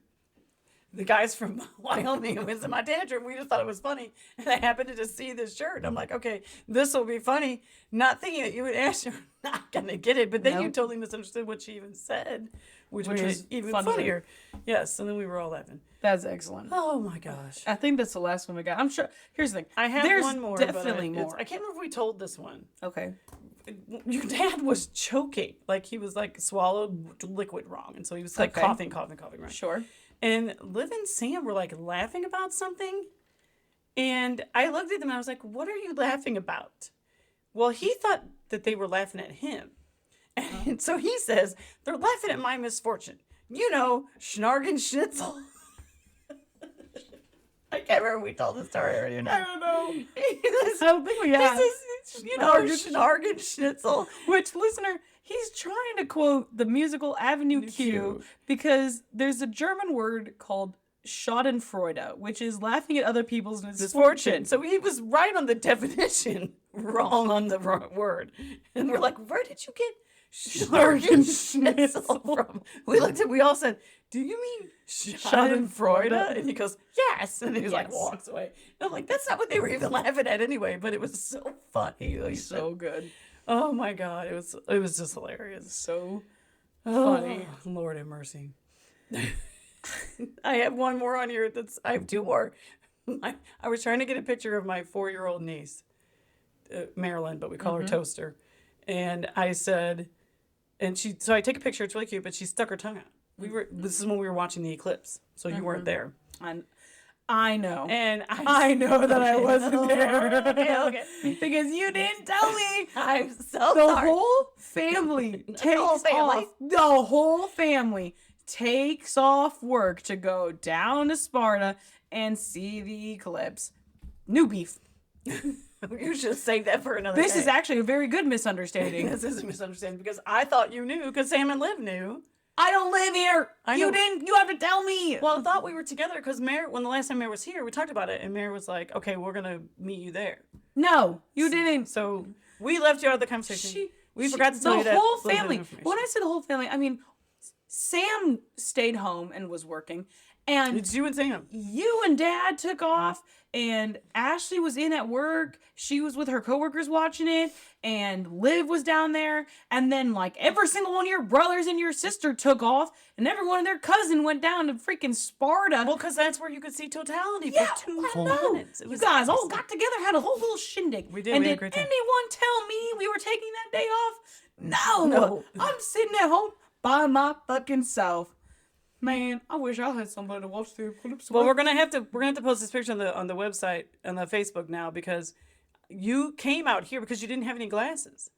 The guys from Wyoming who was in my tantrum, we just thought it was funny. And I happened to just see this shirt. I'm like, okay, this will be funny. Not thinking that you would ask, you're not going to get it. But then you totally misunderstood what she even said, which was even funnier. Yes, and then we were all laughing. That's excellent. Oh my gosh. I think that's the last one we got. I'm sure. Here's the thing. I have one more. Definitely more. I can't remember if we told this one. Okay. Your dad was choking. Like he was like swallowed liquid wrong. And so he was like coughing, right? Sure. And Liv and Sam were like laughing about something. And I looked at them and I was like, what are you laughing about? Well, he thought that they were laughing at him. And so he says, they're laughing at my misfortune. You know, Schnargen Schnitzel. I can't remember if we told the story already or not. I don't know. I don't think we have. Schnargen Schnitzel. Which, listener, he's trying to quote the musical Avenue Q because there's a German word called Schadenfreude, which is laughing at other people's misfortune. So he was right on the definition, wrong on the word. And we're like, where did you get Schnargen Schnitzel from? We all said, do you mean Schadenfreude? And he goes, yes. And he like walks away. And I'm like, that's not what they were even laughing at anyway, but it was so funny. Like, so good. Oh my God. It was just hilarious. So funny. Lord have mercy. I have one more on here. I have two more. I was trying to get a picture of my 4-year-old niece, Marilyn, but we call her Toaster. And I said, so I take a picture. It's really cute, but she stuck her tongue out. This is when we were watching the eclipse, so you weren't there. I know. And I know that I wasn't there. Okay. Because you didn't tell me. I'm so the sorry. Whole family the whole family takes off work to go down to Sparta and see the eclipse. New beef. You should save that for another This day. is actually a very good misunderstanding. This is a misunderstanding because I thought you knew because Sam and Liv knew. I don't live here. You didn't. You have to tell me. Well, I thought we were together because when the last time Mare was here, we talked about it, and Mare was like, "Okay, we're gonna meet you there." No, you didn't. So we left you out of the conversation. We forgot to tell you that. The whole family. When I said the whole family, I mean Sam stayed home and was working, and it's you and Sam. You and Dad took off, and Ashley was in at work. She was with her coworkers watching it, and Liv was down there. And then, like, every single one of your brothers and your sister took off, and everyone and their cousin went down to freaking Sparta. Well, because that's where you could see totality for 2 full minutes. You guys all got together, had a whole little shindig. We did. And we had did a great time. anyone tell me we were taking that day off? No. I'm sitting at home by my fucking self. Man, I wish I had somebody to watch the eclipse. Well, we're gonna have to post this picture on the website on the Facebook now because you came out here because you didn't have any glasses,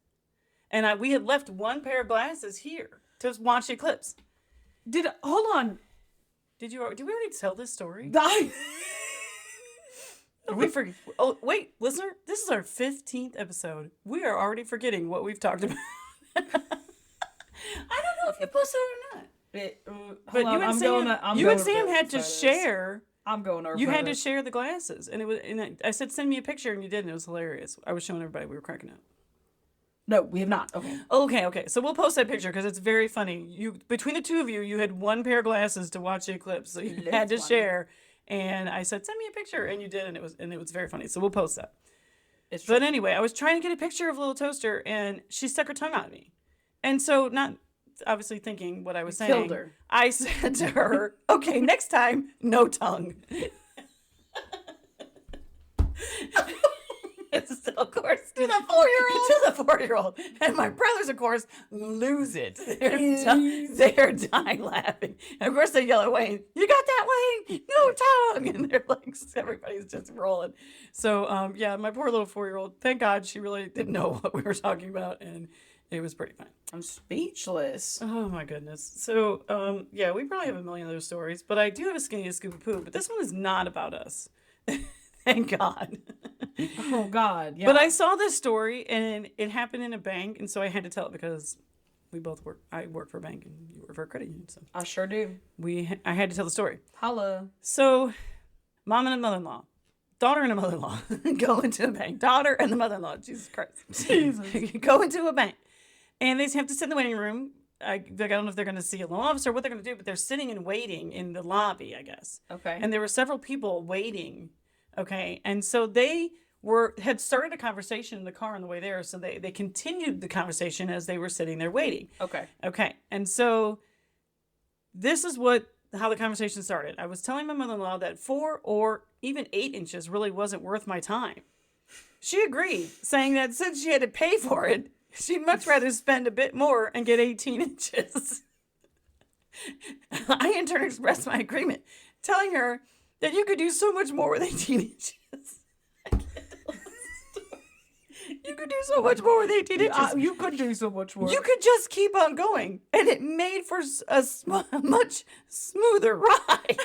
and we had left one pair of glasses here to watch the eclipse. Hold on? Did we already tell this story? We forget. Oh wait, listener, this is our 15th episode. We are already forgetting what we've talked about. I don't know if you posted it or not. But you and Sam had to share. I'm going over. You had to share the glasses, and I said, "Send me a picture," and you did, and it was hilarious. I was showing everybody. We were cracking up. No, we have not. Okay. Okay. So we'll post that picture because it's very funny. You between the two of you, you had one pair of glasses to watch the eclipse, so you had to funny. share. And I said, "Send me a picture," and you did, and it was very funny. So we'll post that. It's true. But anyway, I was trying to get a picture of Little Toaster, and she stuck her tongue on me, and so not obviously thinking what I was saying. Killed her. I said to her, "Okay, next time, no tongue." So, of course, To the 4-year-old. to the 4-year-old, and my brothers, of course, lose it. They're dying laughing, and of course they yell at Wayne, "You got that, Wayne? No tongue!" And they're like, everybody's just rolling. So, yeah, my poor little 4-year-old. Thank God she really didn't know what we were talking about, and it was pretty fun. I'm speechless. Oh my goodness. So, yeah, we probably have a million other stories, but I do have a skinny scoop of poo. But this one is not about us. Thank God. Oh God. Yeah. But I saw this story and it happened in a bank, and so I had to tell it because we both work. I work for a bank and you work for a credit union, so I sure do. I had to tell the story. Holla. So, mom and a mother-in-law, daughter and a mother-in-law go into a bank. Daughter and the mother-in-law. Jesus Christ. Go into a bank, and they have to sit in the waiting room. I don't know if they're going to see a loan officer or what they're going to do, but they're sitting and waiting in the lobby, I guess. Okay. And there were several people waiting. Okay, and so they had started a conversation in the car on the way there, so they continued the conversation as they were sitting there waiting. Okay, and so this is how the conversation started. I was telling my mother-in-law that 4 or even 8 inches really wasn't worth my time. She agreed, saying that since she had to pay for it, she'd much rather spend a bit more and get 18 inches. I in turn expressed my agreement, telling her that you could do so much more with 18 inches. You could do so much more with 18 inches. You could do so much more. You could just keep on going, and it made for a much smoother ride.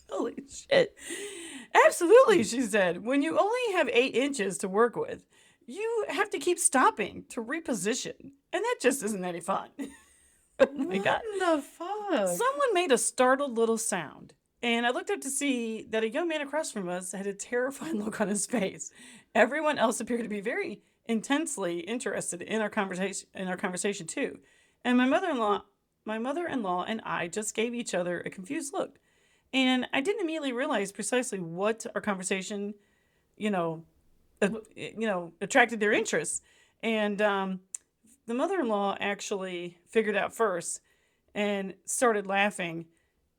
Holy shit. Absolutely, she said. When you only have 8 inches to work with, you have to keep stopping to reposition, and that just isn't any fun. Oh my God. What the fuck? Someone made a startled little sound, and I looked up to see that a young man across from us had a terrified look on his face. Everyone else appeared to be very intensely interested in our conversation too. And my mother-in-law and I just gave each other a confused look. And I didn't immediately realize precisely what our conversation, attracted their interest. And the mother-in-law actually figured out first and started laughing.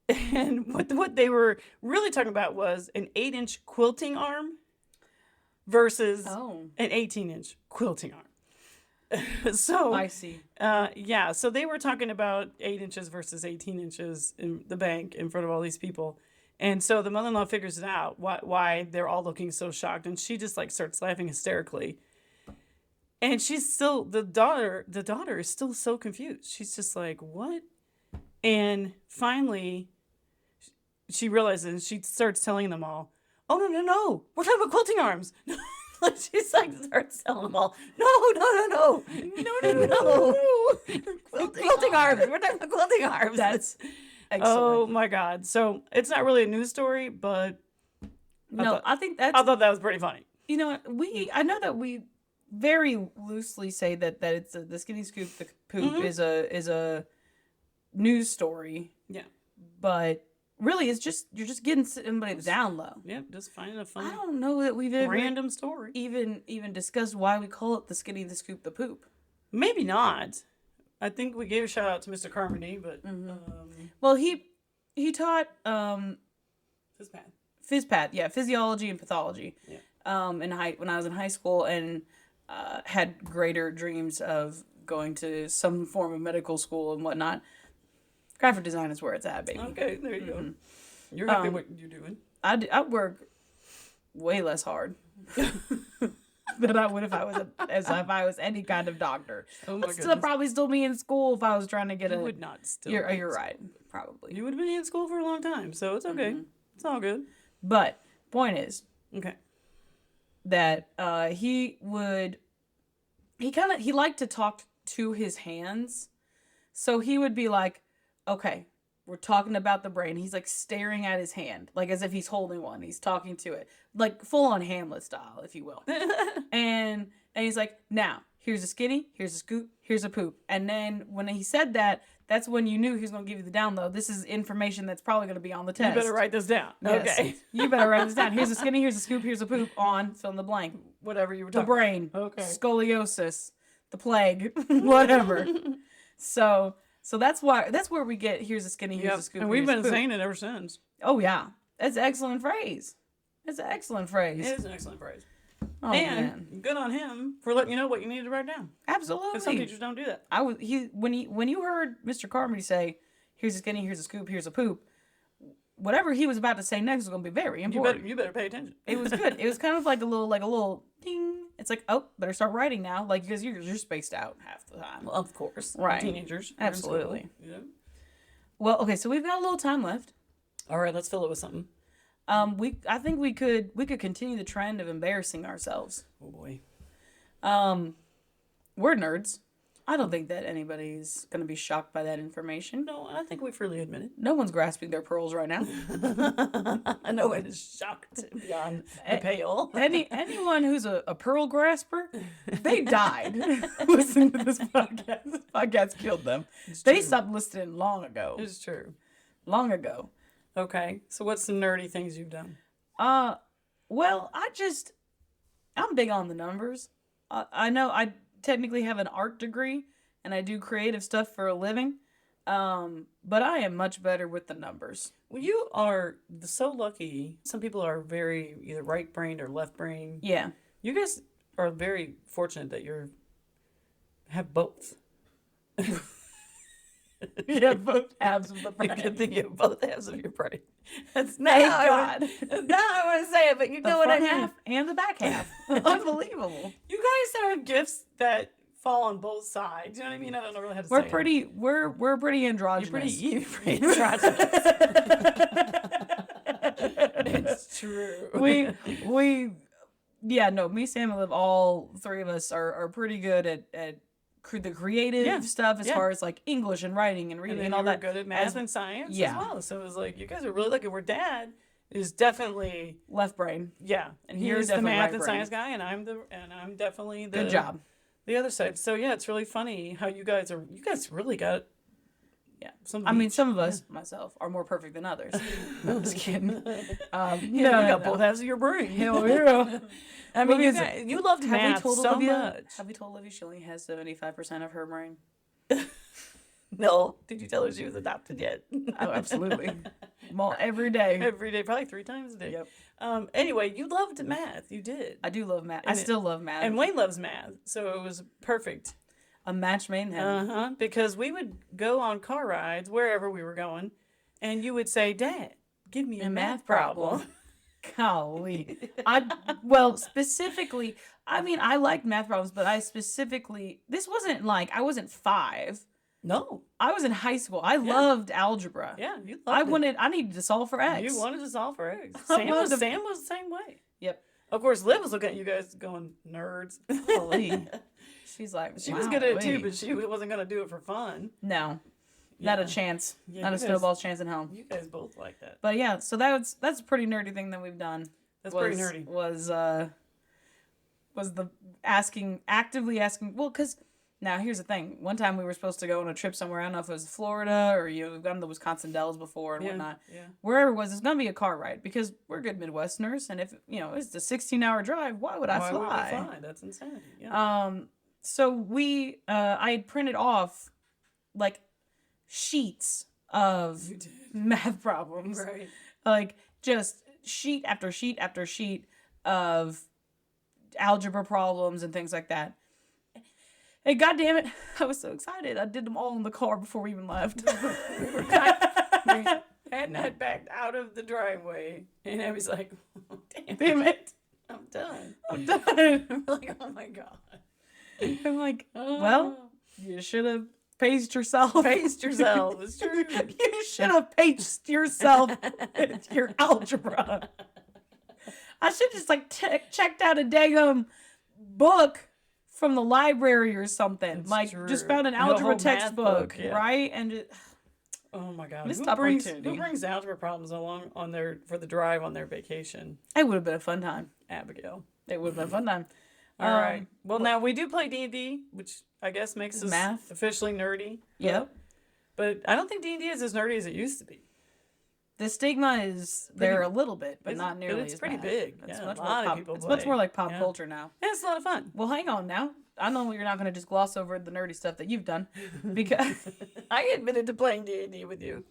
And what they were really talking about was an 8-inch quilting arm versus an 18-inch quilting arm. So I see. Yeah, so they were talking about 8 inches versus 18 inches in the bank in front of all these people. And so the mother-in-law figures it out, why they're all looking so shocked. And she just starts laughing hysterically. And she's still, the daughter is still so confused. She's just like, what? And finally, she realizes, and she starts telling them all, oh, no, we're talking about quilting arms. She's starts telling them all, no. Quilting arms. We're talking about quilting arms. That's excellent. Oh my God. So it's not really a news story, but I thought that was pretty funny. I know that we very loosely say that it's the skinny scoop, the poop is a news story. Yeah. But really, it's just you're just getting somebody down low. Yep, just finding a fun. I don't know that we've ever random story even discussed why we call it the skinny, the scoop, the poop. Maybe not. I think we gave a shout out to Mr. Carmody, but well, he taught phys path, yeah, physiology and pathology. Yeah. When I was in high school, and had greater dreams of going to some form of medical school and whatnot. Graphic design is where it's at, baby. Okay, there you go. You're happy what you're doing. I work way less hard than I would if I was any kind of doctor. Oh my goodness. I'd probably still be in school if I was trying to get You would not still. You're right, probably. You would have been in school for a long time, so it's okay. It's all good. But point is, okay, that he liked to talk to his hands, so he would be like, okay, we're talking about the brain. He's staring at his hand, as if he's holding one. He's talking to it, full on Hamlet style, if you will. And And he's like, now, here's a skinny, here's a scoop, here's a poop. And then when he said that, that's when you knew he was going to give you the download. This is information that's probably going to be on the test. You better write this down. Yes. Okay. You better write this down. Here's a skinny, here's a scoop, here's a poop on, fill in the blank. Whatever you were The talking brain. Okay. Scoliosis. The plague. Whatever. So that's where we get, here's a skinny, here's a scoop, and we've here's a been poop. saying it ever since. Oh, yeah. That's an excellent phrase. It's an excellent phrase. It is an excellent phrase. Oh, and man. good on him for letting you know what you needed to write down. Absolutely. Because some teachers don't do that. When you heard Mr. Carmody say, here's a skinny, here's a scoop, here's a poop, whatever he was about to say next was going to be very important. You better pay attention. It was good. It was kind of like a little ding. It's like, oh, better start writing now. Like, because you're spaced out half the time. Well, of course. Right. Teenagers. Absolutely. Yeah. Well, okay, so we've got a little time left. All right, let's fill it with something. I think we could continue the trend of embarrassing ourselves. Oh boy. We're nerds. I don't think that anybody's going to be shocked by that information. No, I think we freely admit it. No one's grasping their pearls right now. No one is shocked beyond the pale. Anyone who's a pearl grasper, they died listening to this podcast. This podcast killed them. They stopped listening long ago. It's true. Long ago. Okay, so what's some nerdy things you've done? Well, I'm big on the numbers. I know I technically have an art degree and I do creative stuff for a living. But I am much better with the numbers. Well, you are so lucky. Some people are very either right-brained or left-brained. Yeah. You guys are very fortunate that have both. You have both halves of the brain. Good thing you have both halves of your brain. That's Thank God. Now I want to say it, but you The know what I front mean. half and the back half. Unbelievable. You guys have gifts that fall on both sides. You know what I mean? I don't know really how to say it. We're pretty androgynous. You're pretty androgynous. It's true. Me, Sam, and Liv, all three of us are pretty good at the creative stuff as far as like English and writing and reading and all that. Good at math and science as Yeah. well. So it was like, you guys are really lucky. Where Dad is definitely Left brain. and you're he's the definitely math right and brain. science guy, and I'm definitely the Good job. the other side. So yeah, it's really funny how you guys really got some Some of us, myself, are more perfect than others. I'm just kidding. you got both halves of your brain. Hell yeah. I mean, Because you loved math so much. Have we told Olivia she only has 75% of her brain? No, did you tell her she was adopted yet? Oh, absolutely. Every day. Every day, probably 3 times a day. Yep. Anyway, you loved math. You did. I do love math. I still love math. And Wayne loves math, so it was perfect. A match made in heaven. Because we would go on car rides wherever we were going, and you would say, "Dad, give me a math problem." Golly. Specifically, I liked math problems, but this wasn't like, I wasn't 5. No. I was in high school. I loved algebra. Yeah, you loved it. I needed to solve for X. You wanted to solve for X. I wanted to- Sam was the same way. Yep. Of course, Liv was looking at you guys going, nerds. Golly. She's like, She was good at it too, but she wasn't going to do it for fun. No. Not a chance. Yeah, Not you a guys- snowball's chance in hell. You guys both like that. But yeah, so that's a pretty nerdy thing that we've done. That's pretty nerdy. Was the actively asking, well, because now here's the thing. One time we were supposed to go on a trip somewhere. I don't know if it was Florida or we've gone to the Wisconsin Dells before and whatnot. Yeah. Wherever it was, it's going to be a car ride because we're good Midwesterners. And if, it's a 16-hour drive, why would I fly? Why would I fly? That's insanity. Yeah. So I had printed off like sheets of math problems. Right. Like just sheet after sheet after sheet of algebra problems and things like that. And God damn it, I was so excited. I did them all in the car before we even left. And I backed out of the driveway, and I was like, Damn it. I'm done. I'm done. I'm like, oh my God. I'm like, well, you should have paced yourself. Paced yourself. It's true. You should have paced yourself with your algebra. I should just checked out a daggum book from the library or something. That's Just true. found an A whole algebra math textbook, book, yeah. right? And just, Oh my God. Missed Who brings opportunity. algebra problems along for the drive on their vacation? it would have been a fun time. Abigail. It would have been a fun time. All right. Well, now we do play D&D, which I guess makes us math. officially nerdy. Yep. But I don't think D&D is as nerdy as it used to be. The stigma is there a little bit, but not nearly it's as pretty bad. big. It's Yeah, much a more lot of pop, people it's play. much more like pop Yeah. culture now. Yeah, it's a lot of fun. Well, hang on now. I know you're not going to just gloss over the nerdy stuff that you've done because I admitted to playing D&D with you.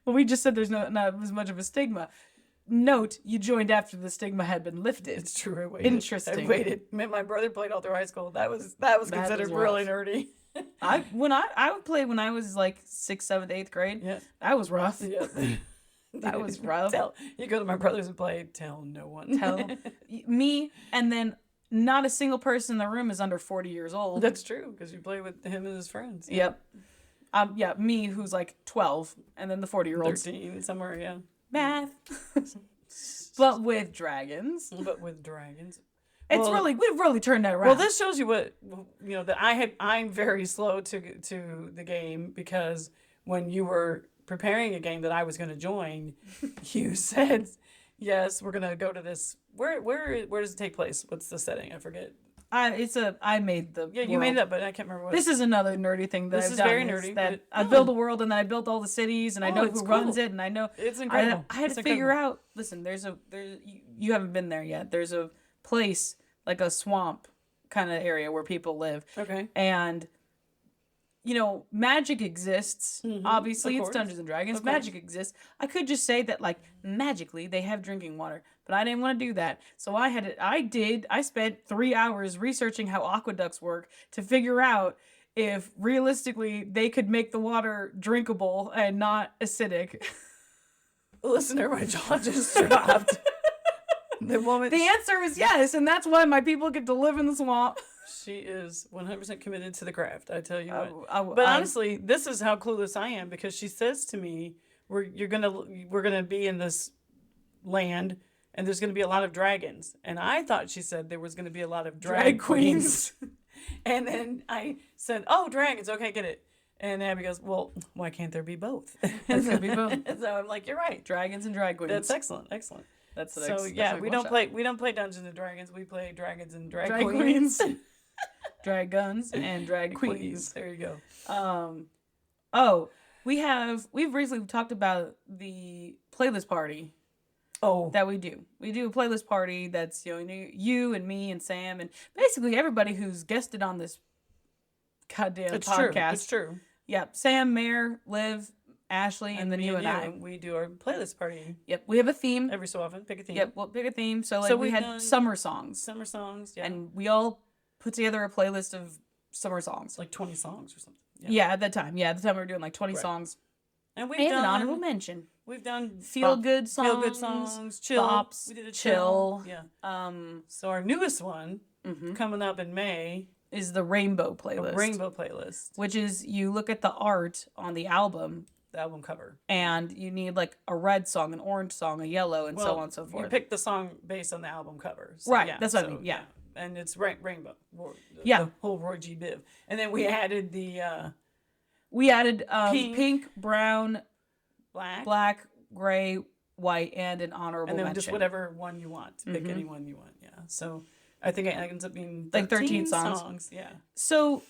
well, we just said there's not as much of a stigma. Note, you joined after the stigma had been lifted. It's true. I waited. Interesting. I waited. My brother played all through high school. That was considered really nerdy. I would play when I was like 6th, 7th, 8th grade. Yeah. That was rough. Yeah. That was rough. You go to my brother's and play. Tell no one. Tell me, and then not a single person in the room is under 40 years old. That's true because you play with him and his friends. Yep. Yeah, me who's like 12, and then the 40-year-olds. 13 somewhere. Yeah. Math. But with dragons. But with dragons. We've really turned that around. Well, this shows you what that I'm very slow to the game because when you were preparing a game that I was going to join, you said, "Yes, we're going to go to this. Where does it take place? What's the setting? I forget." I made the you world. made it up, but I can't remember what. This is another nerdy thing that I've done. Very nerdy. That I build a world and then I built all the cities and I know it's who cool. runs it and I know It's incredible. I had to figure out. Listen, you haven't been there yet. There's a place like a swamp kind of area where people live. Okay. And magic exists. Obviously, it's course. Dungeons and Dragons. Okay. Magic exists. I could just say that like magically they have drinking water, but I didn't want to do that. So I spent 3 hours researching how aqueducts work to figure out if realistically they could make the water drinkable and not acidic. Listener, my jaw just dropped. The answer is yes, and that's why my people get to live in the swamp. She is 100% committed to the craft. I tell you what. But honestly, this is how clueless I am because she says to me, we're gonna be in this land and there's gonna be a lot of dragons." And I thought she said there was gonna be a lot of drag queens. And then I said, "Oh, dragons. Okay, get it." And Abby goes, "Well, why can't there be both?" There's gonna be both. So I'm like, "You're right. Dragons and drag queens." That's excellent. That's We don't play Dungeons and Dragons. We play Dragons and Drag Drag Queens. Drag guns and drag queens. There you go. We've recently talked about the playlist party. Oh, that we do. We do a playlist party that's you and me and Sam and basically everybody who's guested on this goddamn podcast. It's true. Yeah, Sam, Mare, Liv, Ashley, and then you and I. We do our playlist party. Yep, we have a theme. Every so often, pick a theme. Yep, we'll pick a theme. So we had summer songs. Yeah. And we all put together a playlist of summer songs. Like 20 songs or something. Yeah, at the time we were doing like 20 songs. And we've done an honorable mention. We've done feel good songs, chill. Bops, we did a chill. Yeah. So our newest one coming up in May is the Rainbow playlist. Which is you look at the art on the album cover, and you need like a red song, an orange song, a yellow, and so on and so forth. You pick the song based on the album cover. So, right. Yeah, that's what I mean. Yeah. And it's rainbow. The whole Roy G. Biv. And then we added the pink, brown, black, gray, white, and an honorable mention. And then mention. just whatever one you want. Pick any one you want. Yeah. So I think it ends up being like 13 songs. Yeah. So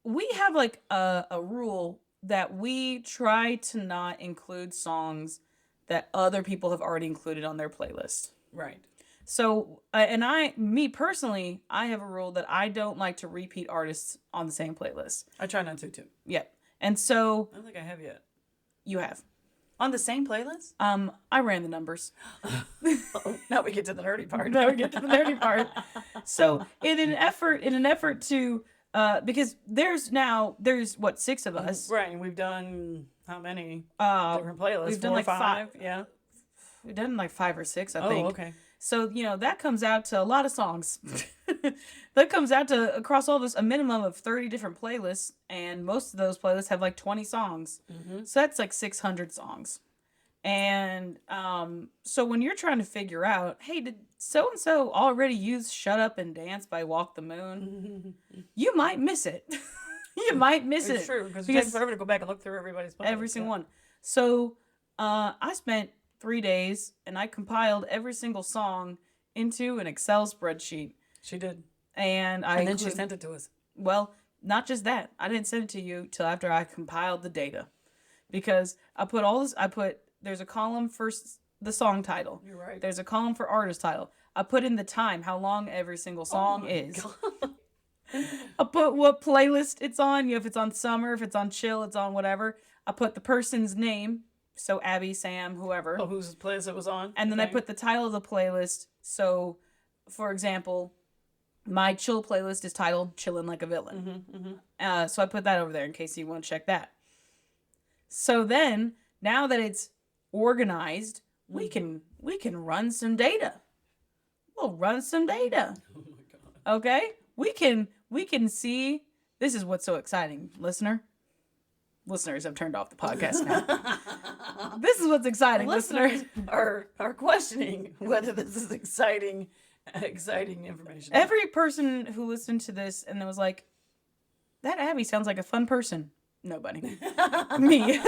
we have like a rule that we try to not include songs that other people have already included on their playlist. Right. So, me personally, I have a rule that I don't like to repeat artists on the same playlist. I try not to, too. Yep. And so... I don't think I have yet. You have. On the same playlist? I ran the numbers. Now we get to the nerdy part. So, in an effort to... because there's what, 6 of us? Right, and we've done how many different playlists? We've done 4 like 5. Yeah. We've done like 5 or 6, I think. Oh, okay. So, that comes out to a lot of songs. That comes out to, across all this, a minimum of 30 different playlists, and most of those playlists have like 20 songs. So that's like 600 songs. And so when you're trying to figure out, hey, did so-and-so already use Shut Up and Dance by Walk the Moon? You might miss it. You might miss it. It's true, because it takes forever to go back and look through everybody's playlist. Every single one. So I spent 3 days, and I compiled every single song into an Excel spreadsheet. She did. And then she sent it to us. Well, not just that. I didn't send it to you till after I compiled the data. Because I put all this, there's a column for the song title. You're right. There's a column for artist title. I put in the time, how long every single song is. God. I put what playlist it's on. If it's on summer, if it's on chill, it's on whatever. I put the person's name. So Abby, Sam, whoever. Oh, whose playlist it was on. And then I put the title of the playlist. So, for example, my chill playlist is titled Chillin' Like a Villain. So I put that over there in case you want to check that. So then, now that it's organized, we can run some data. We'll run some data. Oh my God. Okay? We can see. This is what's so exciting, listener. Listeners have turned off the podcast now. This is what's exciting, listeners. Are questioning whether this is exciting information. Every person who listened to this and was like, that Abby sounds like a fun person. Nobody. Me.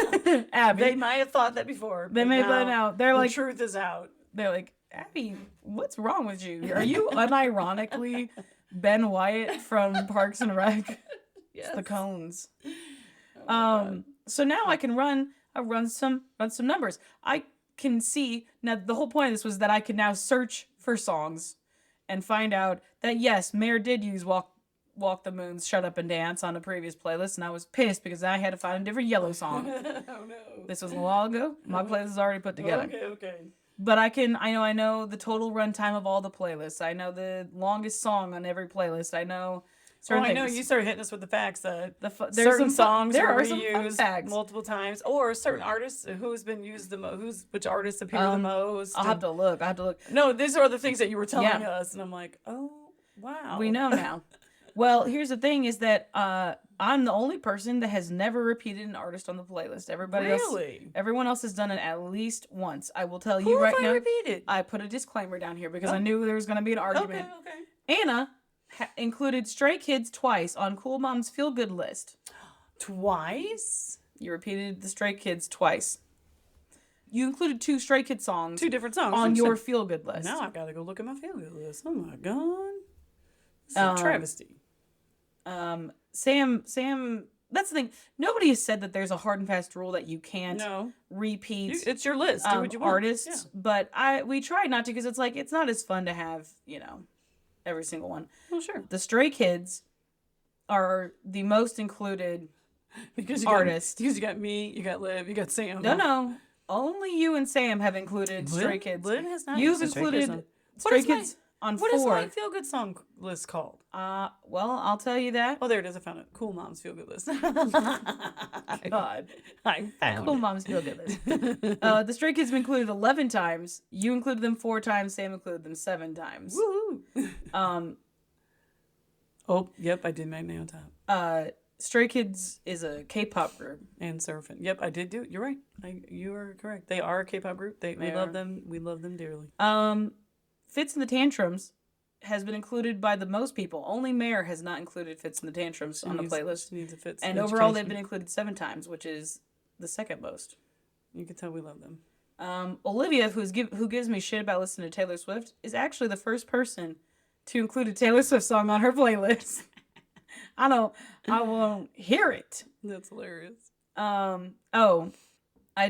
Abby. They might have thought that before. They may have thought now. They're like, the truth is out. They're like, Abby, what's wrong with you? Are you unironically Ben Wyatt from Parks and Rec? Yes. It's the cones. So now I can run some numbers. I can see now. The whole point of this was that I could now search for songs and find out that yes, Mare did use Walk the Moon's Shut Up and Dance on a previous playlist, and I was pissed because I had to find a different Yellow song. Oh no. This was a while ago. My playlist is already put together. Okay. But I know the total runtime of all the playlists. I know the longest song on every playlist. I know certain I know things. you started hitting us with the facts that There's certain some songs there are are some fun reused facts. multiple times, or certain artists who's been used the most, which artists appear the most. I'll have to look. No, these are the things that you were telling Yeah. us, and I'm like, oh wow, We know now. Well, here's the thing: is that I'm the only person that has never repeated an artist on the playlist. Everyone else has done it at least once. I will tell you Who right have I now. repeated? I put a disclaimer down here because I knew there was going to be an argument. Okay. Anna included Stray Kids twice on Cool Mom's Feel Good list. Twice? You repeated the Stray Kids twice. You included 2 Stray Kids songs. 2 different songs on your Feel Good list. Now I gotta go look at my Feel Good list. Oh my god, this is a travesty. Sam. That's the thing. Nobody has said that there's a hard and fast rule that you can't repeat. It's your list. Do what you want. Artists, but we tried not to because it's like it's not as fun to have every single one. Well, sure. The Stray Kids are the most included because artists. Because you got me, you got Liv, you got Sam. No. Only you and Sam have included Stray Kids. Liv has not. You've included Stray Kids on 4. What is my Feel Good song list called? Well, I'll tell you that. Oh, there it is. I found it. Cool Mom's Feel Good list. God. I found Cool it. Mom's Feel Good list. The Stray Kids have been included 11 times. You included them 4 times. Sam included them 7 times. Woohoo. Oh, yep. I did Magnet on top. Stray Kids is a K-pop group. And Surfing. Yep, I did do it. You're right. You are correct. They are a K-pop group. We love them. We love them dearly. Fits in the Tantrums has been included by the most people. Only Mare has not included Fits in the Tantrums on the playlist. Needs a Fits and overall, they've been included 7 times, which is the second most. You can tell we love them. Olivia, who gives me shit about listening to Taylor Swift, is actually the first person to include a Taylor Swift song on her playlist. I won't hear it. That's hilarious. I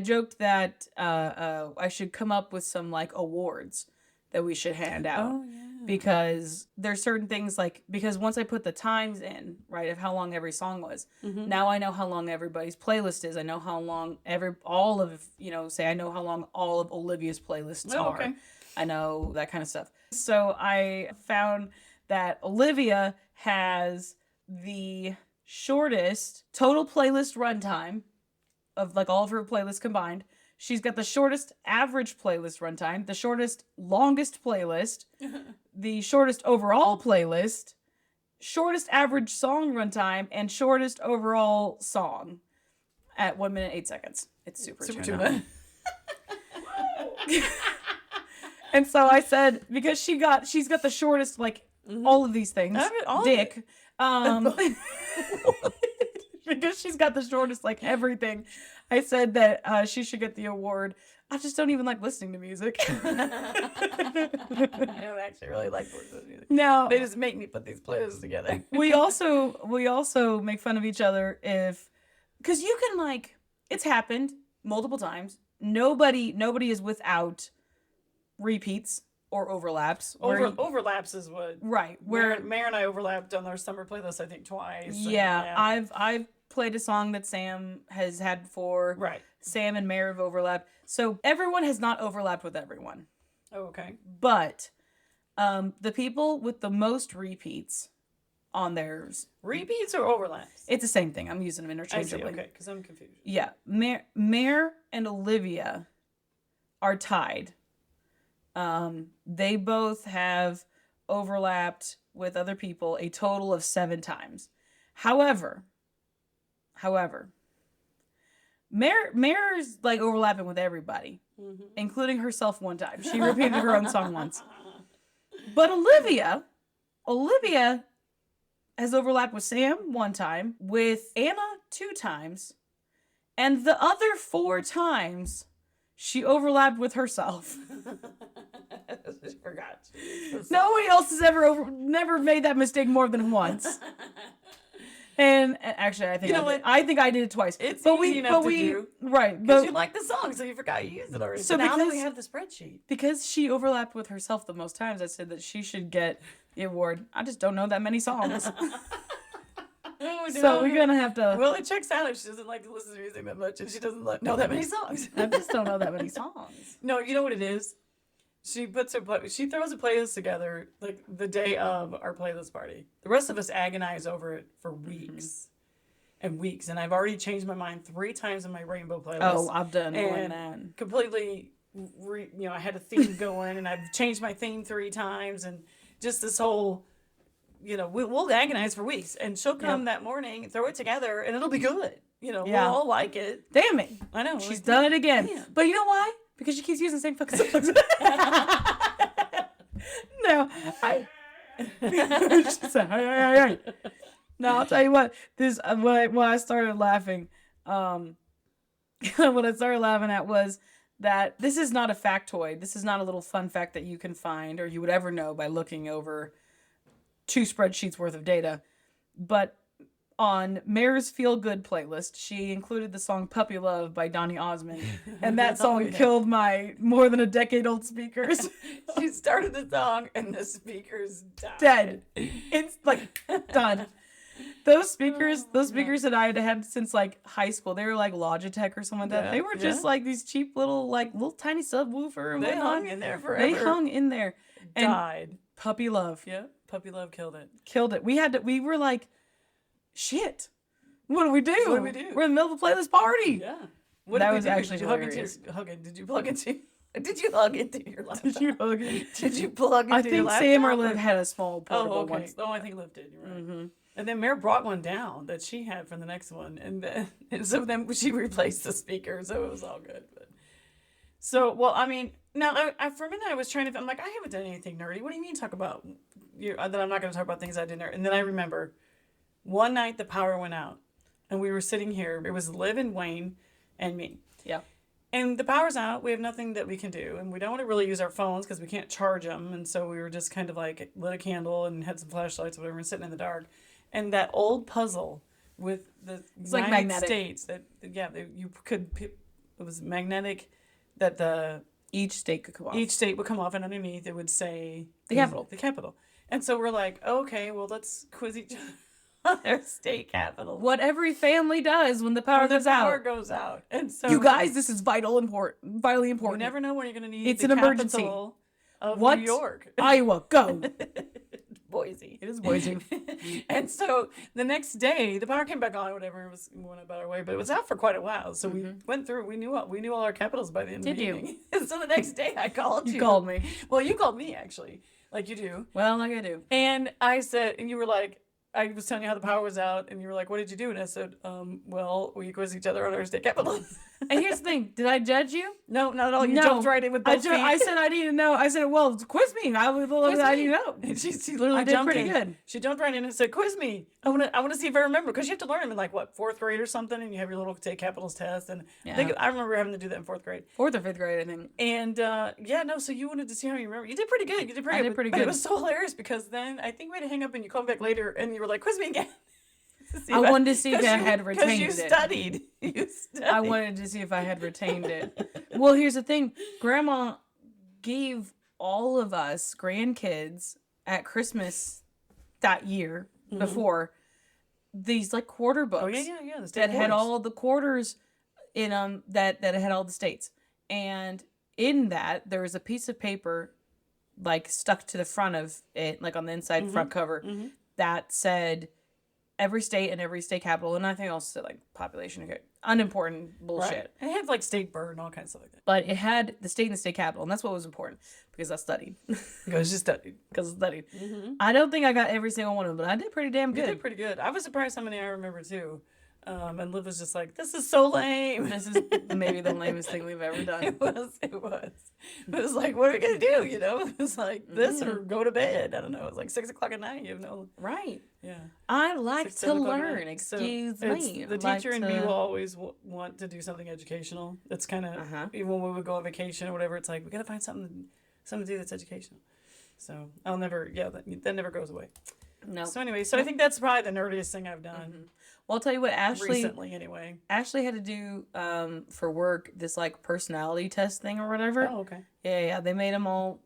joked that I should come up with some awards that we should hand out. Oh, yeah. Because there's certain things because once I put the times in, right, of how long every song was, now I know how long everybody's playlist is. I know how long I know how long all of Olivia's playlists are. Okay. I know that kind of stuff. So I found that Olivia has the shortest total playlist runtime of all of her playlists combined. She's got the shortest average playlist runtime, the shortest longest playlist, the shortest overall playlist, shortest average song runtime, and shortest overall song at 1 minute 8 seconds. It's super tuna. And so I said, because she's got the shortest all of these things. Dick. because she's got the shortest, like, everything. I said that she should get the award. I just don't even like listening to music. I don't actually really like listening to music. Now, They just make me put these playlists together. we also make fun of each other because you can, like, it's happened multiple times. Nobody is without repeats or overlaps. Overlaps is what. Right. Where Mare and I overlapped on our summer playlist, I think, twice. Yeah, I've played a song that Sam has had before. Right. Sam and Mare have overlapped. So everyone has not overlapped with everyone. Oh, okay. But the people with the most repeats on theirs. Repeats or overlaps? It's the same thing. I'm using them I see, interchangeably. okay, because I'm confused. Yeah. Mare and Olivia are tied. They both have overlapped with other people a total of 7 times. However, Mare's like overlapping with everybody, including herself one time. She repeated her own song once. But Olivia has overlapped with Sam one time, with Anna 2 times, and the other 4 times she overlapped with herself. I forgot. Nobody else has never made that mistake more than once. And actually, I think I think I did it twice. It's easy enough to do. Right, Because but you like the song, so you forgot you used it already. So So now that because- we have the spreadsheet. because she overlapped with herself the most times, I said that she should get the award. I just don't know that many songs, Oh, so we're gonna have to. Well, it checks out if she doesn't like to listen to music that much, and she doesn't know that many songs. I just don't know that many songs. No, you know what it is? She throws a playlist together like the day of our playlist party. The rest of us agonize over it for weeks and weeks, and I've already changed my mind 3 times in my rainbow playlist. Oh, I've done more than and that. completely, I had a theme going, and I've changed my theme 3 times, and just this whole, we'll agonize for weeks, and she'll come that morning, throw it together, and it'll be good. Yeah. We'll all like it. Damn it, I know. she's done it again. Damn. But you know why? Because she keeps using the same fucking songs. No, she said, hey. No, I'll tell you what. This when I started laughing, what I started laughing at was that this is not a factoid. This is not a little fun fact that you can find or you would ever know by looking over 2 spreadsheets worth of data. But on Mare's Feel Good playlist, she included the song Puppy Love by Donny Osmond. And that song killed my more than a decade old speakers. She started the song, and the speakers died. Dead. It's like done. Those speakers that I had had since like high school, they were like Logitech or something like that. Yeah, They were just like these cheap little tiny subwoofer and They whatnot. hung in there forever. They hung in there. And Died. Puppy Love Yeah, Puppy Love killed it. killed it. We were like, shit. What do we do? What do we do? We're in the middle of a playlist party. Yeah. That did we was do? actually Did you hug hilarious. Did you plug into? Did you hug into your laptop? Did you hug it? Did you plug into I your think laptop? Sam or Liv had a small portable Oh, okay. one. Oh, I think Liv did. You're right. And then Mare brought one down that she had from the next one, and so then she replaced the speaker, so it was all good. But so, well, I mean, now for a minute I was trying to. I'm like, I haven't done anything nerdy. What do you mean talk about? That I'm not going to talk about things I did nerdy. And then I remember one night the power went out, and we were sitting here. It was Liv and Wayne, and me. Yeah. And the power's out. We have nothing that we can do. And we don't want to really use our phones because we can't charge them. And so we were just kind of like lit a candle and had some flashlights or whatever and sitting in the dark. And that old puzzle with the like United magnetic. States you could, it was magnetic that Each state could come off. each state would come off and underneath it would say The capital. The capital. And so we're like, okay, well, let's quiz each other on their state capital. What every family does when the power goes power out. goes out. And so You guys, this is vitally you important. never know when you're going to need It's the an emergency. capital of What? New York. Iowa, go. Boise. It is Boise. And so the next day, the power came back on, whatever. It was went about our way, but it was out for quite a while. So we went through. We knew all our capitals by the end of the Did you? evening. And so the next day, I called you. You called me. Well, you called me actually, like you do. Well, like I do. And I said, and you were like, I was telling you how the power was out, and you were like, "What did you do?" And I said, well, we quizzed each other on our state capitals." And here's the thing: did I judge you? No, not at all. You No. jumped right in with both feet. I said I need to know. I said, well, quiz me. I need to know. And she literally I did jumped pretty in. good. She jumped right in and said, "Quiz me. I want to see if I remember," because you have to learn them in like what, 4th grade or something, and you have your little state capitals test. And I remember having to do that in 4th grade, 4th or 5th grade, I think. And so you wanted to see how you remember. You did pretty good. I did pretty good. But it was so hilarious because then I think we had to hang up and you called back later and you were like, "Quiz me again." I wanted to see if I had retained it. Because you studied. I wanted to see if I had retained it. Well, here's the thing. Grandma gave all of us grandkids at Christmas that year before these like quarter books. Oh, yeah. The state that had quarters. all the quarters in them that had all the states. And in that, there was a piece of paper like stuck to the front of it, like on the inside front cover, that said every state and every state capital, and I think also said like population, okay, unimportant bullshit. Right. And it had like state bird and all kinds of stuff like that. But it had the state and the state capital, and that's what was important because I studied. Because you studied. Because I studied. I don't think I got every single one of them, but I did pretty damn good. You did pretty good. I was surprised how many I remember too. And Liv was just like, "This is so lame." This is maybe the lamest thing we've ever done. It was. It was like, what are we going to do? You know, it was like this or go to bed. I don't know. It was like 6 o'clock at night. You have no. Right. Yeah. I like 6, to 7 o'clock at learn. night. Excuse So me. The teacher and me will always want to do something educational. That's kind of, even when we would go on vacation or whatever, it's like, we got to find something to do that's educational. So I'll never, that never goes away. No. So anyway, I think that's probably the nerdiest thing I've done. Well, I'll tell you what, Recently, anyway. Ashley had to do for work this like personality test thing or whatever. Oh, okay. Yeah. They made them all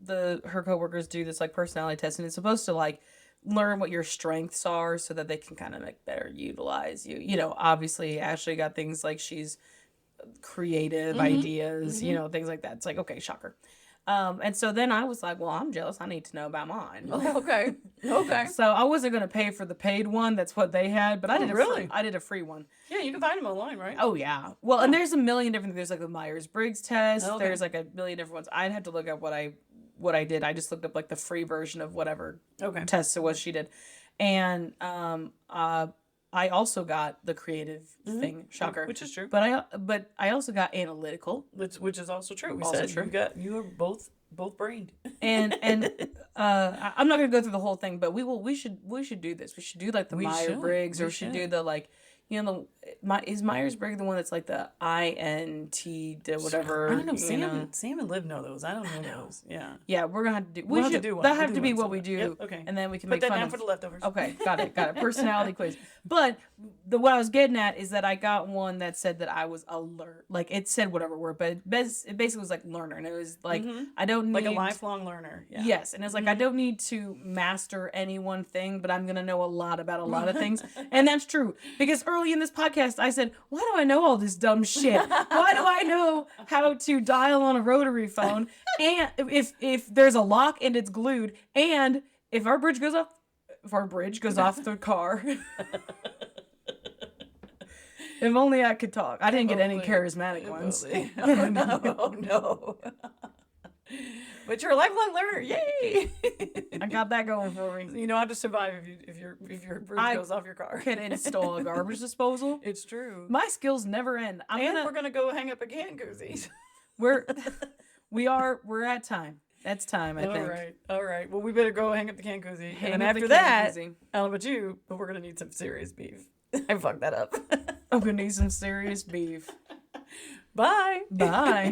her coworkers do this like personality test, and it's supposed to like learn what your strengths are so that they can kind of like better utilize you. You know, obviously Ashley got things like she's creative ideas, you know, things like that. It's like, okay, shocker. And so then I was like, well, I'm jealous. I need to know about mine. Oh, okay. Okay. So I wasn't going to pay for the paid one. That's what they had. But I did I did a free one. Yeah, you can find them online, right? Oh, yeah. Well, and there's a million different, there's like the Myers-Briggs test. Okay. There's like a million different ones. I'd have to look up what I did. I just looked up like the free version of whatever test it was she did. And I also got the creative thing, shocker, Which is true. But I also got analytical, Which is also true. We Also said true. you are both brained. and I'm not gonna go through the whole thing, but we should do this. We should do like the Myers-Briggs, or we should do the like, you know, is Myers-Briggs the one that's like the INT whatever? I don't know. You Sam and Liv know those. I don't know those. Yeah. Yeah, we're gonna have to do. We'll have to do one. That We'll have do to be one what we do. Yep, okay. And then we can Put make that fun down of. for the leftovers. Okay, got it. Personality quiz. But what I was getting at is that I got one that said that I was alert. Like it said whatever word, but it basically was like learner, and it was like I don't need Like a lifelong learner. Yeah. Yes, and it's like I don't need to master any one thing, but I'm gonna know a lot about a lot of things, and that's true because early in this podcast I said, "Why do I know all this dumb shit? Why do I know how to dial on a rotary phone? And if there's a lock and it's glued, and if our bridge goes off the car." If only I could talk. I didn't get any charismatic ones. Oh no! Oh no! But you're a lifelong learner. Yay! I got that going for me. You know how to survive if your bridge goes off your car. Can install a garbage disposal. It's true. My skills never end. We're gonna go hang up a can koozie. We're at time. That's time, I think. All right. Well, we better go hang up the can koozie. Hang and up then the after that, I can-koozie. don't know about you, but we're gonna need some serious beef. I fucked that up. I'm gonna need some serious beef. Bye. Bye.